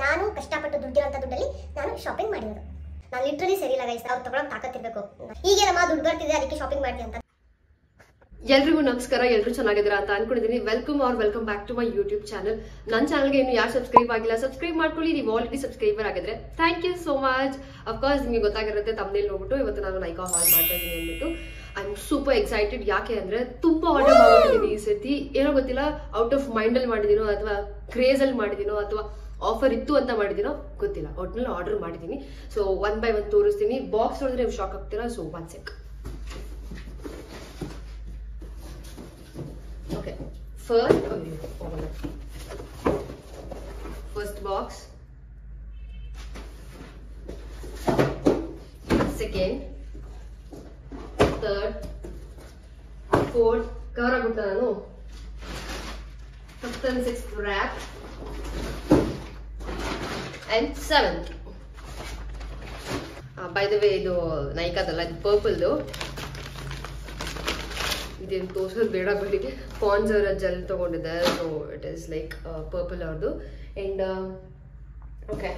ನಾನು ಕಷ್ಟಪಟ್ಟು ದುಡ್ಡಿರೋಂಥ ದುಡ್ಡಲ್ಲಿ ನಾನು ಶಾಪಿಂಗ್ ಮಾಡಿರೋದು. ನಾನು ಲಿಟ್ರಲಿ ಸರಿ ಇಲ್ಲ ಗೈಸ್. ಅವ್ರು ತಗೊಳ್ಳೋಕೆ ತಾಕತ್ತಿರಬೇಕು. ಹೀಗೆ ನಮ್ಮ ದುಡ್ಡು ಬರ್ತಿದೆ ಅದಕ್ಕೆ ಶಾಪಿಂಗ್ ಮಾಡ್ತೀನಿ ಅಂತ. ಎಲ್ರಿಗೂ ನಮಸ್ಕಾರ. ಎಲ್ಲರೂ ಚೆನ್ನಾಗಿದ್ದೀರಾ ಅಂತ ಅನ್ಕೊಂಡಿದ್ದೀನಿ. Welcome back to my YouTube channel. ನನ್ನ ಚಾನಲ್ಗೆ ಇನ್ನು ಯಾರು ಸಬ್ಸ್ಕ್ರೈಬ್ ಆಗಿಲ್ಲ, ಸಬ್ಸ್ಕ್ರೈಬ್ ಮಾಡ್ಕೊಳ್ಳಿ. ನೀವು ಆಲ್ರೆಡಿ ಸಬ್ಸ್ಕ್ರೈಬರ್ ಆಗಿದ್ರೆ thank you so much. Of course ನಿಮಗೆ ಗೊತ್ತಾಗಿರುತ್ತೆ ತಮ್ಮನೇಲಿ ನೋಡ್ಬಿಟ್ಟು ಇವತ್ತು ನಾನು ನೈಕಾ ಹಾಲ್ ಮಾಡ್ತಾ ಇದ್ದೀನಿ ಅಂದ್ಬಿಟ್ಟು. I am super excited. ಯಾಕೆ ಅಂದ್ರೆ ತುಂಬಾ ಆರ್ಡರ್ ಮಾಡ್ಬಿಟ್ಟಿದ್ದೀನಿ ಈ ಸತಿ. ಏನೋ ಗೊತ್ತಿಲ್ಲ, ಔಟ್ ಆಫ್ ಮೈಂಡ್ ಅಲ್ಲಿ ಮಾಡಿದೀನೋ ಅಥವಾ ಕ್ರೇಜ್ ಅಲ್ಲಿ ಮಾಡಿದೀನೋ ಅಥವಾ ಆಫರ್ ಇತ್ತು ಅಂತ ಮಾಡಿದೀನೋ ಗೊತ್ತಿಲ್ಲ. ಒಟ್ನಲ್ಲಿ ಆರ್ಡರ್ ಮಾಡಿದ್ದೀನಿ. ಸೊ ಒನ್ ಬೈ ಒನ್ ತೋರಿಸ್ತೀನಿ. ಬಾಕ್ಸ್ ನೋಡಿದ್ರೆ ನೀವು ಶಾಕ್ ಆಗ್ತೀರಾ. So one sec. Okay, first box, second, third, fourth, cover agutta nanu, fifth and sixth wrap, and seventh. By the way, idu Nykaa dalla, idu purple do. ಇದೇನು ತೋರ್ಸೋದು ಬೇಡ ಬಿಡಿ. Pond's ಅವರ gel ತಗೊಂಡಿದ್ದೆ. So it is like purple ಅವ್ರದ್ದು. And okay,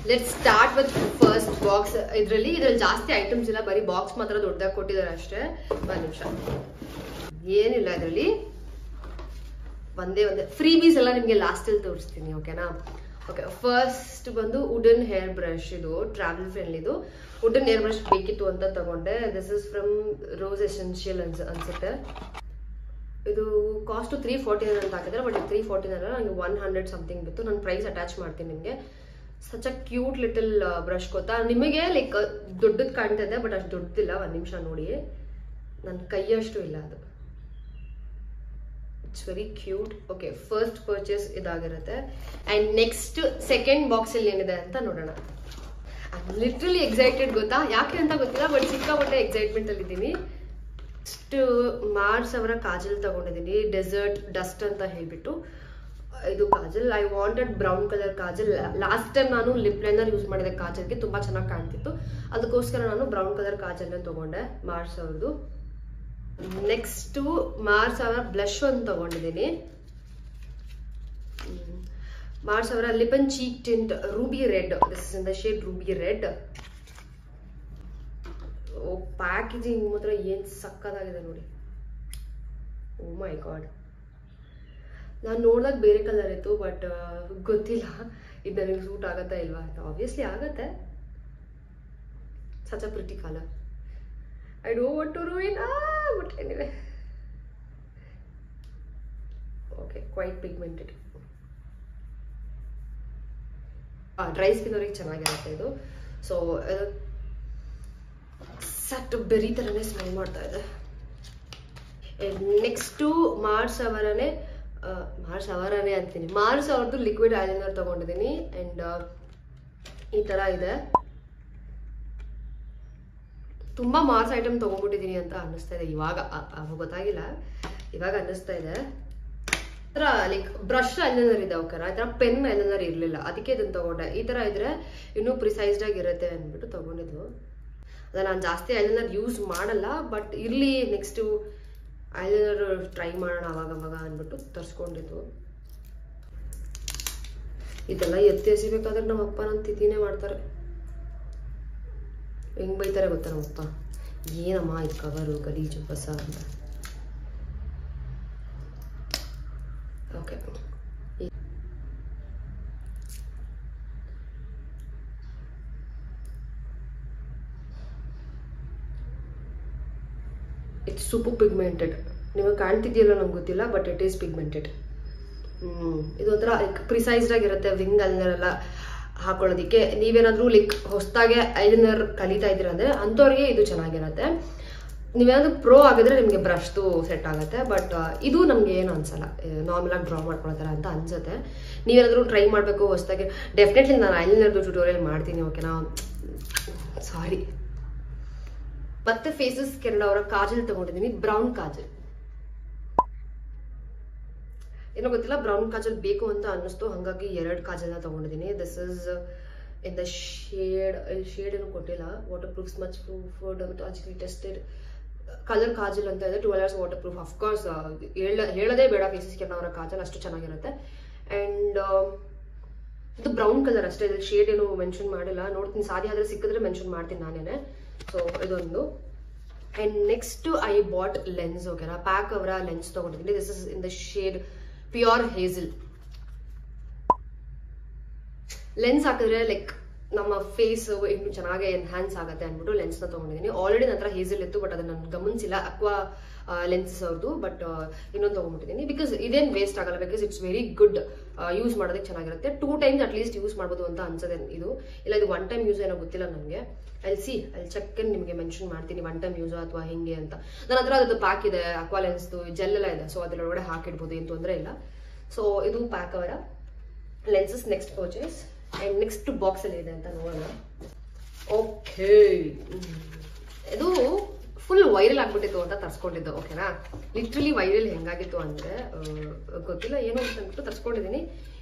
let's start with first box. ಇದರಲ್ಲಿ ಜಾಸ್ತಿ items ಇಲ್ಲ, ಬರೀ ಬಾಕ್ಸ್ ಮಾತ್ರ ದೊಡ್ಡದಾಗಿ ಕೊಟ್ಟಿದ್ದಾರೆ ಅಷ್ಟೇ. ಒಂದು ನಿಮಿಷ, ಏನಿಲ್ಲ ಇದರಲ್ಲಿ. ಒಂದೇ ಫ್ರೀ ಬೀಸ್ ಎಲ್ಲ ನಿಮಗೆ ಲಾಸ್ಟಲ್ಲಿ ತೋರಿಸ್ತೀನಿ. ಓಕೆನಾ? ಓಕೆ, ಫಸ್ಟ್ ಬಂದು ವುಡನ್ ಹೇರ್ ಬ್ರಷ್. ಇದು ಟ್ರಾವೆಲ್ ಫ್ರೆಂಡ್ಲಿದು ವುಡನ್ ಹೇರ್ ಬ್ರಷ್ ಬೇಕಿತ್ತು ಅಂತ ತಗೊಂಡೆ. This is from rose essential ಅನ್ಸುತ್ತೆ. ಇದು ಕಾಸ್ಟ್ 349 ಅಂತ ಹಾಕಿದ್ರೆ, ಬಟ್ 349 ಅಲ್ಲ, ನನಗೆ 100 ಸಮಥಿಂಗ್ ಬಿತ್ತು. ನಾನು ಪ್ರೈಸ್ ಅಟ್ಯಾಚ್ ಮಾಡ್ತೀನಿ ನಿಮಗೆ. Such a cute little brush. ಗೊತ್ತಾ ನಿಮಗೆ? ಲೈಕ್ ದೊಡ್ಡದು ಕಾಣ್ತಾ ಇದೆ, ಬಟ್ ಅಷ್ಟು ದೊಡ್ಡದಿಲ್ಲ. ಒಂದು ನಿಮಿಷ ನೋಡಿ, ನನ್ನ ಕೈಯಷ್ಟು ಇಲ್ಲ ಅದು. It's very cute. Okay, first purchase ಇದಾಗಿರುತ್ತೆ. ಆ್ಯಂಡ್ ನೆಕ್ಸ್ಟ್ ಸೆಕೆಂಡ್ ಬಾಕ್ಸಲ್ಲಿ ಏನಿದೆ ಅಂತ ನೋಡೋಣ. I am literally excited. ಗೊತ್ತಾ ಯಾಕೆ ಅಂತ ಗೊತ್ತಿಲ್ಲ, ಬಟ್ ಸಿಕ್ಕಾಪಟ್ಟೆ ಎಕ್ಸೈಟ್ಮೆಂಟ್ ಅಲ್ಲಿ ಇದ್ದೀನಿ. ಇಷ್ಟು ಮಾರ್ಸ್ ಅವರ ಕಾಜಲ್ ತಗೊಂಡಿದ್ದೀನಿ, ಡೆಸರ್ಟ್ ಡಸ್ಟ್ ಅಂತ ಹೇಳ್ಬಿಟ್ಟು. ಇದು Kajal I wanted brown colour Kajal. Last time ನಾನು ಲಿಪ್ ಲೈನರ್ ಯೂಸ್ ಮಾಡಿದೆ ಕಾಜಲ್ಗೆ, ತುಂಬಾ ಚೆನ್ನಾಗಿ ಕಾಣ್ತಿತ್ತು. ಅದಕ್ಕೋಸ್ಕರ ನಾನು ಬ್ರೌನ್ ಕಲರ್ ಕಾಜಲ್ನ ತಗೊಂಡೆ, ಮಾರ್ಸ್ ಅವ್ರದ್ದು. ನೆಕ್ಸ್ಟ್ ಮಾರ್ಸ್ ಅವರ ಬ್ಲಶ್ ಒಂದು ತಗೊಂಡಿದ್ದೀನಿ. ಮಾರ್ಸ್ ಅವರ lip and cheek tint ruby red. This is in the shade ruby red. Oh, packaging ಮಾತ್ರ ಏನ್ ಸಕ್ಕತ್ತಾಗಿದೆ ನೋಡಿ. Oh my God. ನಾನು ನೋಡಿದಾಗ ಬೇರೆ ಕಲರ್ ಇತ್ತು, ಬಟ್ ಗೊತ್ತಿಲ್ಲ ಇದು ನನಗೆ ಸೂಟ್ ಆಗತ್ತಾ ಇಲ್ವಾ ಅಂತ. ಆಬ್ವಿಯಸ್ಲಿ ಆಗತ್ತೆ. Such a pretty colour. I don't want to ruin, but anyway. Okay, quite pigmented. Dry skin ಅವ್ರಿಗೆ ಚೆನ್ನಾಗಿರುತ್ತೆ ಇದು. ಸೊ ಸಟ್ ಬೆರಿ ಥರನೇ ಸ್ಮೆಲ್ ಮಾಡ್ತಾ ಇದೆ. ನೆಕ್ಸ್ಟು ಮಾರ್ಸ್ ಅವರನೇ ಅಂತೀನಿ. ಮಾರ್ಸ್ ಅವ್ರದ್ದು ಲಿಕ್ವಿಡ್ ಐಲೈನರ್ ತಗೊಂಡಿದ್ದೀನಿ. ಆ್ಯಂಡ್ ಈ ಥರ ಇದೆ. ತುಂಬಾ ಮಾರ್ಸ್ ಐಟಮ್ ತಗೊಂಡ್ಬಿಟ್ಟಿದ್ದೀನಿ ಅಂತ ಅನ್ನಿಸ್ತಾ ಇದೆ ಇವಾಗ. ಗೊತ್ತಾಗಿಲ್ಲ, ಇವಾಗ ಅನ್ನಿಸ್ತಾ ಇದೆ. ಈ ಥರ ಲೈಕ್ ಬ್ರಷ್ ಐಲೈನರ್ ಇದೆ. ಓಕೆನಾ? ಈ ಥರ ಪೆನ್ ಐಲೈನರ್ ಇರಲಿಲ್ಲ, ಅದಕ್ಕೆ ಇದನ್ನು ತಗೊಂಡೆ. ಈ ಥರ ಇದ್ರೆ ಇನ್ನೂ ಪ್ರಿಸೈಸ್ಡ್ ಆಗಿರುತ್ತೆ ಅಂದ್ಬಿಟ್ಟು ತಗೊಂಡಿದ್ದು. ಅದ ನಾನು ಜಾಸ್ತಿ ಐಲೈನರ್ ಯೂಸ್ ಮಾಡಲ್ಲ, ಬಟ್ ಇರಲಿ ನೆಕ್ಸ್ಟು ಐಲೈನರ್ ಟ್ರೈ ಮಾಡೋಣ ಅವಾಗ ಅಂದ್ಬಿಟ್ಟು ತರಿಸ್ಕೊಂಡಿದ್ದು. ಇದೆಲ್ಲ ಎತ್ತಿ ಎಸಿಬೇಕಾದ್ರೆ ನಮ್ಮ ಅಪ್ಪ ನನ್ನ ತಿಥಿನೇ ಮಾಡ್ತಾರೆ. ಹೆಂಗ್ ಬೈತಾರೆ ಗೊತ್ತಾ ನಮ್ಮಪ್ಪ, ಏನಮ್ಮ ಇದು ಕವರು ಗಲೀಜು ಹೊಸ ಅಂತ. Okay, it's super pigmented. ನಿಮಗೆ ಕಾಣ್ತಿದೆಯಲ್ಲ ನಂಗೆ ಗೊತ್ತಿಲ್ಲ, ಬಟ್ ಇಟ್ ಈಸ್ ಪಿಗ್ಮೆಂಟೆಡ್. ಇದೊಂಥರ ಲೈಕ್ ಪ್ರಿಸೈಸ್ಡ್ ಆಗಿರುತ್ತೆ. ವಿಂಗ್ ಐಲೈನರ್ ಹಾಕೊಳ್ಳೋದಿಕ್ಕೆ ನೀವೇನಾದ್ರೂ ಲೈಕ್ ಹೊಸದಾಗೆ ಐಲೈನರ್ ಕಲಿತಾ ಇದ್ದೀರಾ ಅಂದ್ರೆ ಅಂಥವ್ರಿಗೆ ಇದು ಚೆನ್ನಾಗಿರುತ್ತೆ. ನೀವೇನಾದ್ರೂ ಪ್ರೋ ಆಗಿದ್ರೆ ನಿಮಗೆ ಬ್ರಷ್ದು ಸೆಟ್ ಆಗುತ್ತೆ. ಬಟ್ ಇದು ನಮಗೆ ಏನು ಅನ್ಸಲ್ಲ, ನಾರ್ಮಲ್ ಆಗಿ ಡ್ರಾ ಮಾಡ್ಕೊಳ್ತಾರ ಅಂತ ಅನ್ಸುತ್ತೆ. ನೀವೇನಾದ್ರೂ ಟ್ರೈ ಮಾಡಬೇಕು ಹೊಸದಾಗಿ, ಡೆಫಿನೆಟ್ಲಿ ನಾನು ಐಲೈನರ್ದು ಟ್ಯೂಟೋರಿಯಲ್ ಮಾಡ್ತೀನಿ. ಓಕೆನಾ? ಸಾರಿ. ಮತ್ತೆ ಫೇಸಸ್ ಕೆನಡಾ ಅವರ ಕಾಜಲ್ ತಗೊಂಡಿದ್ದೀನಿ, ಬ್ರೌನ್ ಕಾಜಲ್. ಏನೋ ಗೊತ್ತಿಲ್ಲ, ಬ್ರೌನ್ ಕಾಜಲ್ ಬೇಕು ಅಂತ ಅನ್ನಿಸ್ತು, ಹಾಗಾಗಿ 2 ಕಾಜಲ್ನ ತಗೊಂಡಿದ್ದೀನಿ. This is in the shade ಏನು ಕೊಟ್ಟಿಲ್ಲ. Waterproof, smudge proof, dermatologically tested colour kajal ಅಂತ ಇದೆ. 12 hours ವಾಟರ್ ಪ್ರೂಫ್. ಅಫ್ಕೋರ್ಸ್ ಹೇಳೋದೇ ಬೇಡ ಫೇಸಸ್ ಕೆನಡಾ ಅವರ ಕಾಜಲ್, ಅಷ್ಟು ಚೆನ್ನಾಗಿರುತ್ತೆ. ಆ್ಯಂಡ್ ಇದು ಬ್ರೌನ್ ಕಲರ್ ಅಷ್ಟೇ, ಇದ್ರಲ್ಲಿ ಶೇಡ್ ಏನು ಮೆನ್ಷನ್ ಮಾಡಿಲ್ಲ. ನೋಡ್ತೀನಿ, ಸಾಧ್ಯ ಆದ್ರೆ ಸಿಕ್ಕಿದ್ರೆ ಮೆನ್ಷನ್ ಮಾಡ್ತೀನಿ ನಾನೇನೆ. ಸೊ ಇದೊಂದು. And next I bought lens. ಓಕೆನಾ, ಪ್ಯಾಕ್ ಅವರ ಲೆನ್ಸ್ ತಗೊಂಡಿದ್ದೀನಿ. This is in the shade pure Hazel. Lens ಹಾಕಿದ್ರೆ ಲೈಕ್ ನಮ್ಮ ಫೇಸ್ ಇನ್ನು ಚೆನ್ನಾಗಿ ಎನ್ಹಾನ್ಸ್ ಆಗುತ್ತೆ ಅಂದ್ಬಿಟ್ಟು ಲೆನ್ಸ್ ನ ತಗೊಂಡಿದ್ದೀನಿ. ಆಲ್ರೆಡಿ ನನ್ನ ಹತ್ರ ಹೇಸಲ್ ಇತ್ತು, ಬಟ್ ಅದನ್ನ ನಾನು ಗಮನಿಸಿಲ್ಲ. ಅಕ್ವಾ ಲೆನ್ಸಸ್ ಅವ್ರದ್ದು, ಬಟ್ ಇನ್ನೊಂದು ತಗೊಂಡ್ಬಿಟ್ಟಿದ್ದೀನಿ. ಬಿಕಾಸ್ ಇದೇನು ವೇಸ್ಟ್ ಆಗಲ್ಲ, because it's very good. Use ಮಾಡೋದಕ್ಕೆ ಚೆನ್ನಾಗಿರುತ್ತೆ. 2 times ಅಟ್ ಲೀಸ್ಟ್ ಯೂಸ್ ಮಾಡ್ಬೋದು ಅಂತ ಅನ್ಸದೆ ಇದು. ಇಲ್ಲ ಇದು 1 time ಯೂಸ್ ಏನೋ ಗೊತ್ತಿಲ್ಲ ನನಗೆ. ಅಲ್ಲಿ ಚೆಕ್ ನಿಮಗೆ ಮೆನ್ಷನ್ ಮಾಡ್ತೀನಿ 1 time ಯೂಸ್ ಅಥವಾ ಹಿಂಗೆ ಅಂತ. ನನ್ನ ಹತ್ರ ಅದ್ರದ್ದು ಪ್ಯಾಕ್ ಇದೆ, ಅಕ್ವಾ ಲೆನ್ಸ್ದು ಜೆಲ್ ಎಲ್ಲ ಇದೆ. ಸೊ ಅದ್ರೊಳಗಡೆ ಹಾಕಿಡ್ಬೋದು, ಏನು ತೊಂದರೆ ಇಲ್ಲ. ಸೊ ಇದು ಪ್ಯಾಕ್ ಅವರ lenses next purchase. And next box ಅಲ್ಲಿ ಇದೆ ಅಂತ ನೋಡೋಣ. ಓಕೆ, ಇದು ಫುಲ್ ವೈರಲ್ ಆಗ್ಬಿಟ್ಟಿತ್ತು ಅಂತ ತರ್ಸ್ಕೊಂಡಿದ್ದು. ಓಕೆನಾ, ಲಿಟ್ರಲಿ ವೈರಲ್ ಹೆಂಗಾಗಿತ್ತು ಅಂದ್ರೆ ಗೊತ್ತಿಲ್ಲ ಏನು ಅಂತ ಅಂದ್ಬಿಟ್ಟು ತರ್ಸ್ಕೊಂಡಿದ್ದೀನಿ.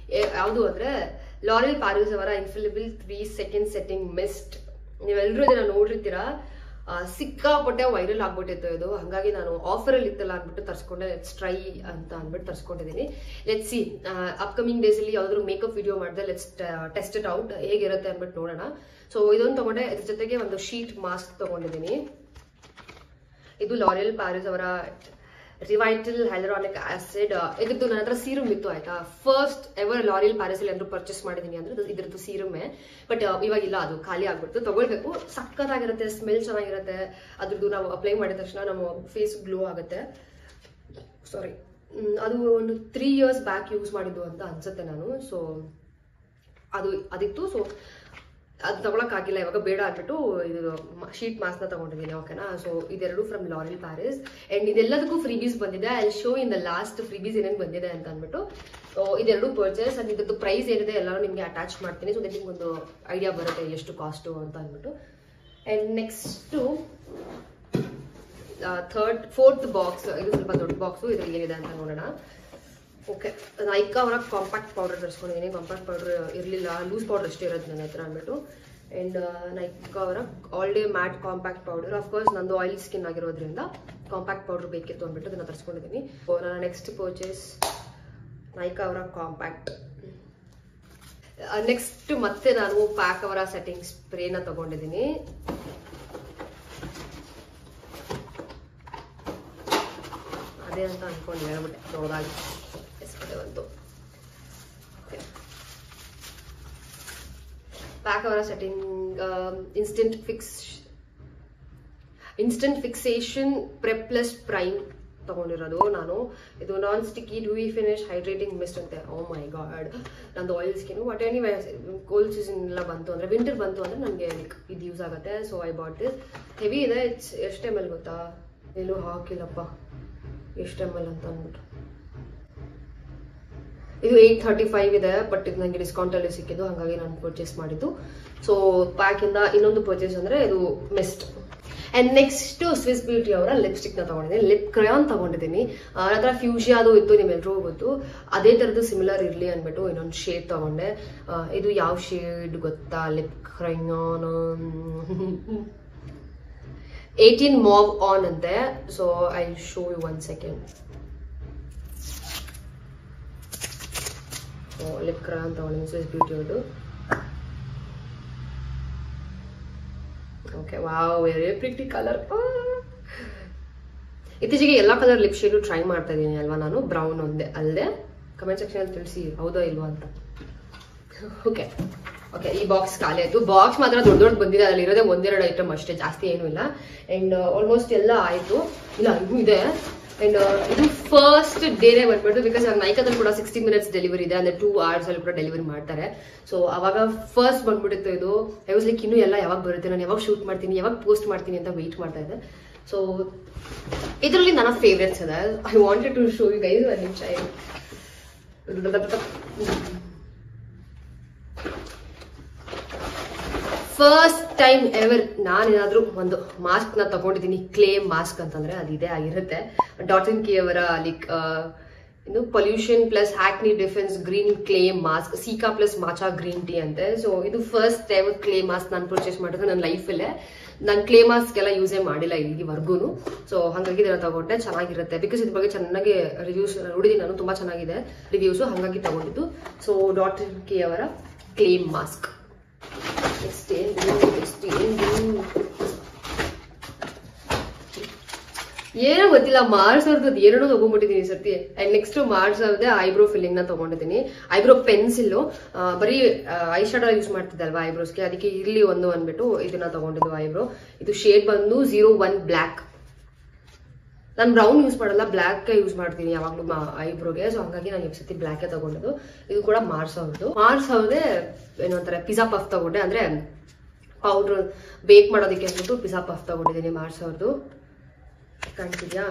ಯಾವುದು ಅಂದ್ರೆ ಲಾರಿಯಲ್ ಪ್ಯಾರಿಸ್ ಅವರ ಇನ್ಫಿಲಿಬಲ್ 3 second ಸೆಟ್ಟಿಂಗ್ ಮಿಸ್ಟ್. ನೀವೆಲ್ಲರೂ ಇದನ್ನ ನೋಡಿರ್ತೀರಾ, ಸಿಕ್ಕಾಪಟ್ಟೆ ವೈರಲ್ ಆಗ್ಬಿಟ್ಟಿತ್ತು ಇದು. ಹಾಗಾಗಿ ನಾನು ಆಫರ್ ಅಲ್ಲಿ ಇತ್ತಲ್ಲ ಅಂದ್ಬಿಟ್ಟು ತರ್ಸ್ಕೊಂಡೆ. ಲೆಟ್ಸ್ ಟ್ರೈ ಅಂತ ಅಂದ್ಬಿಟ್ಟು ತರ್ಸ್ಕೊಂಡಿದ್ದೀನಿ. ಲೆಟ್ಸ್ ಸಿ ಅಪ್ಕಮಿಂಗ್ ಡೇಸ್ ಅಲ್ಲಿ ಯಾವ್ದಾದ್ರು ಮೇಕಪ್ ವಿಡಿಯೋ ಮಾಡಿದೆ ಲೆಟ್ಸ್ ಟೆಸ್ಟ್ ಇಟ್ ಔಟ್, ಹೇಗಿರುತ್ತೆ ಅಂದ್ಬಿಟ್ಟು ನೋಡೋಣ. ಸೊ ಇದೊಂದು ತಗೊಂಡೆ. ಇದ್ರ ಜೊತೆಗೆ ಒಂದು ಶೀಟ್ ಮಾಸ್ಕ್ ತಗೊಂಡಿದ್ದೀನಿ. ಇದು ಲಾರಿಯಲ್ ಪ್ಯಾರಿಸ್ ಅವರ ರಿವೈಟಲ್ ಹೈಲರಾನಿಕ್ ಆಸಿಡ್. ಇದ್ರದ್ದು ನನ್ನ ಹತ್ರ ಸೀರಮ್ ಇತ್ತು, ಆಯ್ತಾ. ಫಸ್ಟ್ ಎವರ್ ಲಾರಿಯಲ್ ಪ್ಯಾರಿಸ್ ಅಲ್ಲಿ ಏನಾದ್ರು ಪರ್ಚೇಸ್ ಮಾಡಿದೀನಿ ಅಂದ್ರೆ ಇದ್ರದ್ದು ಸೀರಮ್ಮೆ. ಬಟ್ ಇವಾಗ ಇಲ್ಲ, ಅದು ಖಾಲಿ ಆಗ್ಬಿಟ್ಟು. ತಗೊಳ್ಬೇಕು, ಸಕ್ಕತ್ತಾಗಿರುತ್ತೆ, ಸ್ಮೆಲ್ ಚೆನ್ನಾಗಿರುತ್ತೆ. ಅದ್ರದ್ದು ನಾವು ಅಪ್ಲೈ ಮಾಡಿದ ತಕ್ಷಣ ನಮ್ಮ ಫೇಸ್ ಗ್ಲೋ ಆಗುತ್ತೆ. ಸಾರಿ, ಅದು ಒಂದು 3 years ಬ್ಯಾಕ್ ಯೂಸ್ ಮಾಡಿದ್ದು ಅಂತ ಅನ್ಸುತ್ತೆ ನಾನು. ಸೊ ಅದಿತ್ತು. ಸೊ ಅದು ತಗೊಳಕ್ಕಾಗಿಲ್ಲ, ಇವಾಗ ಬೇಡ ಅಂದ್ಬಿಟ್ಟು ಇದು ಶೀಟ್ ಮಾಸ್ಕ್ ನ ತಗೊಂಡಿದ್ದೀನಿ. ಓಕೆನಾ, ಸೊ ಇದೆರಡು ಫ್ರಮ್ ಲಾರಿಯಲ್ ಪ್ಯಾರಿಸ್. ಅಂಡ್ ಇದೆಲ್ಲದಕ್ಕೂ ಫ್ರೀಬೀಸ್ ಬಂದಿದೆ. I show in the last freebies ಏನೇನು ಬಂದಿದೆ ಅಂತ ಅಂದ್ಬಿಟ್ಟು. ಸೊ ಇದೆರಡು ಪರ್ಚೇಸ್. ಅಂಡ್ ಇದ್ರದ್ದು ಪ್ರೈಸ್ ಏನಿದೆ ಎಲ್ಲರೂ ನಿಮಗೆ ಅಟ್ಯಾಚ್ ಮಾಡ್ತೀನಿ. ಸೊ ನಿಮ್ಗೆ ಒಂದು ಐಡಿಯಾ ಬರುತ್ತೆ ಎಷ್ಟು ಕಾಸ್ಟು ಅಂತ ಅಂದ್ಬಿಟ್ಟು. And next 4th box. ಇದು ಸ್ವಲ್ಪ ದೊಡ್ಡ ಬಾಕ್ಸು. ಇದ್ರಲ್ಲಿ ಏನಿದೆ ಅಂತ ನೋಡೋಣ. ಓಕೆ, ನೈಕಾ ಅವರ ಕಾಂಪ್ಯಾಕ್ಟ್ ಪೌಡರ್ ತರಿಸ್ಕೊಂಡಿದ್ದೀನಿ. ಕಾಂಪ್ಯಾಕ್ಟ್ ಪೌಡರ್ ಇರಲಿಲ್ಲ, ಲೂಸ್ ಪೌಡರ್ ಅಷ್ಟೇ ಇರೋದು ನನ್ನ ಹತ್ರ ಅಂದ್ಬಿಟ್ಟು. ಆ್ಯಂಡ್ ನೈಕಾ ಅವರ all day mat compact powder. Of course ನಂದು ಆಯಿಲ್ ಸ್ಕಿನ್ ಆಗಿರೋದ್ರಿಂದ ಕಾಂಪ್ಯಾಕ್ಟ್ ಪೌಡರ್ ಬೇಕಿತ್ತು ಅಂದ್ಬಿಟ್ಟು ಅದನ್ನು ತರಿಸ್ಕೊಂಡಿದ್ದೀನಿ. ನನ್ನ ನೆಕ್ಸ್ಟ್ ಪರ್ಚೇಸ್ ನೈಕಾ ಅವರ ಕಾಂಪ್ಯಾಕ್ಟ್. ನೆಕ್ಸ್ಟ್ ಮತ್ತೆ ನಾನು ಪ್ಯಾಕ್ ಅವರ ಸೆಟ್ಟಿಂಗ್ ಸ್ಪ್ರೇನ ತಗೊಂಡಿದ್ದೀನಿ. ಅದೇ ಅಂತ ಅನ್ಕೊಂಡು ಹೇಳ್ಬಿಟ್ಟೆ ನೋಡಾಗಿ ಬಂತು. ಪ್ಯಾಕ್ ಅವರ setting instant fixation prep plus prime ತಗೊಂಡಿರೋದು ನಾನು. ಇದು non sticky dewy finish hydrating mist ಅಂತೆ. ಓ ಮೈ ಗಾಡ್, ನಂದು oil skin. But anyway cold season ಎಲ್ಲ ಬಂತು ಅಂದ್ರೆ, ವಿಂಟರ್ ಬಂತು ಅಂದ್ರೆ ನನಗೆ ಇದು ಯೂಸ್ ಆಗುತ್ತೆ. So I bought this. Heavy ಇದೆ. ಇಟ್ಸ್ ಎಷ್ಟು ml ಗೊತ್ತಾ? ಎಲ್ಲೂ ಹಾಕಿಲ್ಲಪ್ಪ ಎಷ್ಟು ml ಅಂತ ಅಂದ್ಬಿಟ್ಟು. ಇದು 835 ಇದೆ, ಬಟ್ ಇದು ನನಗೆ ಡಿಸ್ಕೌಂಟ್ ಅಲ್ಲಿ ಸಿಕ್ಕಿದ್ದು, ಹಾಗಾಗಿ ನಾನು ಪರ್ಚೇಸ್ ಮಾಡಿದ್ದು. ಸೊ ಪ್ಯಾಕ್ ಇಂದ ಇನ್ನೊಂದು ಪರ್ಚೇಸ್ ಅಂದ್ರೆ ಇದು mist. And next Swiss beauty ಅವರ ಲಿಪ್ಸ್ಟಿಕ್ ನ ತಗೊಂಡಿದ್ದೀನಿ. ಲಿಪ್ ಕ್ರಯಾನ್ ತಗೊಂಡಿದ್ದೀನಿ. ನನ್ನ ಹತ್ರ ಫ್ಯೂಷಿಯಾದು ಇತ್ತು, ನಿಮ್ಮೆಲ್ರಿಗೂ ಗೊತ್ತು. ಅದೇ ತರದ್ದು ಸಿಮಿಲರ್ ಇರ್ಲಿ ಅಂದ್ಬಿಟ್ಟು ಇನ್ನೊಂದು ಶೇಡ್ ತಗೊಂಡೆ. ಇದು ಯಾವ ಶೇಡ್ ಗೊತ್ತಾ? ಲಿಪ್ ಕ್ರಯಾನ್ 18 Mauve On ಅಂತೆ. So I show you 1 second. Lip crayon ತಗೊಂಡಿದ್ದೀನಿ ಸ್ವಿಸ್ ಬ್ಯೂಟಿ ಅವ್ರದ್ದು. Okay, wow, very pretty colour. ಇತ್ತೀಚೆಗೆ ಎಲ್ಲ ಕಲರ್ ಲಿಪ್ ಶೇಡು ಟ್ರೈ ಮಾಡ್ತಾ ಇದ್ದೀನಿ ಅಲ್ವಾ ನಾನು. ಬ್ರೌನ್ ಒಂದೇ ಅಲ್ಲದೆ ಕಮೆಂಟ್ ಸೆಕ್ಷನ್ ಅಲ್ಲಿ ತಿಳಿಸಿ ಹೌದಾ ಇಲ್ವಾ ಅಂತ. ಓಕೆ, ಈ ಬಾಕ್ಸ್ ಖಾಲಿ ಆಯ್ತು. ಬಾಕ್ಸ್ ಮಾತ್ರ ದೊಡ್ಡ ದೊಡ್ಡ ಬಂದಿದೆ, ಅಲ್ಲಿ ಇರೋದೇ 1-2 ಐಟಮ್ ಅಷ್ಟೇ, ಜಾಸ್ತಿ ಏನೂ ಇಲ್ಲ. ಅಂಡ್ ಆಲ್ಮೋಸ್ಟ್ ಎಲ್ಲ ಆಯ್ತು. ಇಲ್ಲ, ಇನ್ನೂ ಇದೆ. ಅಂಡ್ ಇದು ಫಸ್ಟ್ ಡೇನೇ ಬಂದ್ಬಿಟ್ಟು, ಬಿಕಾಸ್ ನೈಕಾದಲ್ಲಿ ಕೂಡ 16 minutes ಡೆಲಿವರಿ ಇದೆ, ಅಂದ್ರೆ 2 hours ಅಲ್ಲಿ ಕೂಡ ಡೆಲಿವರಿ ಮಾಡ್ತಾರೆ. ಸೊ ಅವಾಗ ಫಸ್ಟ್ ಬಂದ್ಬಿಟ್ಟಿತ್ತು ಇದು. ಐ ವಾಸ್ ಲೈಕ್ ಇನ್ನೂ ಎಲ್ಲ ಯಾವಾಗ ಬರುತ್ತೆ, ನಾನು ಯಾವಾಗ ಶೂಟ್ ಮಾಡ್ತೀನಿ, ಯಾವಾಗ ಪೋಸ್ಟ್ ಮಾಡ್ತೀನಿ ಅಂತ ವೆಯ್ಟ್ ಮಾಡ್ತಾ ಇದ್ದೆ. ಸೊ ಇದರಲ್ಲಿ ನನ್ನ ಫೇವ್ರೆಟ್ಸ್ ಇದೆ. I wanted to show you guys. ಒಂದು ನಿಮಿಷ. ಫಸ್ಟ್ ಟೈಮ್ ಎವರ್ ನಾನೇನಾದ್ರೂ ಒಂದು ಮಾಸ್ಕ್ ನ ತಗೊಂಡಿದ್ದೀನಿ, ಕ್ಲೇ ಮಾಸ್ಕ್ ಅಂತಂದ್ರೆ ಅದಿದೆ ಆಗಿರುತ್ತೆ. ಡಾಟ್ ಕಿ ಅವರ ಲೈಕ್ ಇನ್ನು pollution plus acne defense green clay mask, cica plus matcha green tea ಅಂತೆ. ಸೊ ಇದು ಫಸ್ಟ್ ಟೈಮ್ ಕ್ಲೇ ಮಾಸ್ಕ್ ನಾನು ಪರ್ಚೇಸ್ ಮಾಡಿದ್ರೆ ನನ್ನ ಲೈಫಲ್ಲೇ. ನಾನು ಕ್ಲೇ ಮಾಸ್ಕ್ ಎಲ್ಲ ಯೂಸೇ ಮಾಡಿಲ್ಲ ಇಲ್ಲಿವರೆಗೂ. ಸೊ ಹಾಗಾಗಿ ಇದನ್ನ ತಗೊಂಡೆ. ಚೆನ್ನಾಗಿರುತ್ತೆ, ಬಿಕಾಸ್ ಇದ್ರ ಬಗ್ಗೆ ಚೆನ್ನಾಗಿ ರಿವ್ಯೂಸ್ ನೋಡಿದ್ದೀನಿ ನಾನು, ತುಂಬಾ ಚೆನ್ನಾಗಿದೆ ರಿವ್ಯೂಸ್, ಹಾಗಾಗಿ ತಗೊಂಡಿದ್ದು. ಸೊ ಡಾಟ್ ಕಿ ಅವರ ಕ್ಲೇಮ್ ಮಾಸ್ಕ್. ಏನೋ ಗೊತ್ತಿಲ್ಲ, ಮಾರ್ಸ್ ಅವ್ರದ್ದು ಏನೋ ತಗೊಂಡ್ಬಿಟ್ಟಿದೀನಿ ಈ ಸರ್ತಿ. ಅಂಡ್ ನೆಕ್ಸ್ಟ್ ಮಾರ್ಸ್ ಅವ್ರದ್ದೇ ಐಬ್ರೋ ಫಿಲ್ಲಿಂಗ್ ನ ತಗೊಂಡಿದ್ದೀನಿ. ಐಬ್ರೋ ಪೆನ್ಸಿಲ್, ಬರೀ ಐ ಶಾಡೋ ಯೂಸ್ ಮಾಡ್ತಿದ್ದೆ ಅಲ್ವಾ ಐಬ್ರೋಸ್ಗೆ, ಅದಕ್ಕೆ ಇಲ್ಲಿ ಒಂದು ಅಂದ್ಬಿಟ್ಟು ಇದನ್ನ ತಗೊಂಡಿದ್ದು ಐಬ್ರೋ. ಇದು ಶೇಡ್ ಬಂದು 01 ಬ್ಲ್ಯಾಕ್. ನಾನು ಬ್ರೌನ್ ಯೂಸ್ ಮಾಡಲ್ಲ, ಬ್ಲ್ಯಾಕ್ ಯೂಸ್ ಮಾಡ್ತೀನಿ ಯಾವಾಗ್ಲೂ ಐಬ್ರೋಗೆ. ಸೊ ಹಂಗಾಗಿ ನಾನು ಈ ಸತಿ ಬ್ಲ್ಯಾಕ್ ತಗೊಂಡಿದ್ದು. ಇದು ಕೂಡ ಮಾರ್ಸ್ ಅವ್ರದ್ದು. ಮಾರ್ಸ್ ಅವ್ರದೇ ಏನೋ ಅಂತಾರೆ ಪಿಜ್ಜಾ ಪಫ್ ತಗೊಂಡೆ, ಅಂದ್ರೆ ಪೌಡ್ರ್ ಬೇಕ್ ಮಾಡೋದಕ್ಕೆ ಅಂದ್ಬಿಟ್ಟು ಪಿಜ್ಜಾ ಪಫ್ ತಗೊಂಡಿದ್ದೀನಿ ಮಾರ್ಸ್ ಅವ್ರದ್ದು. ಕಾಣ್ತಿದ್ಯಾ?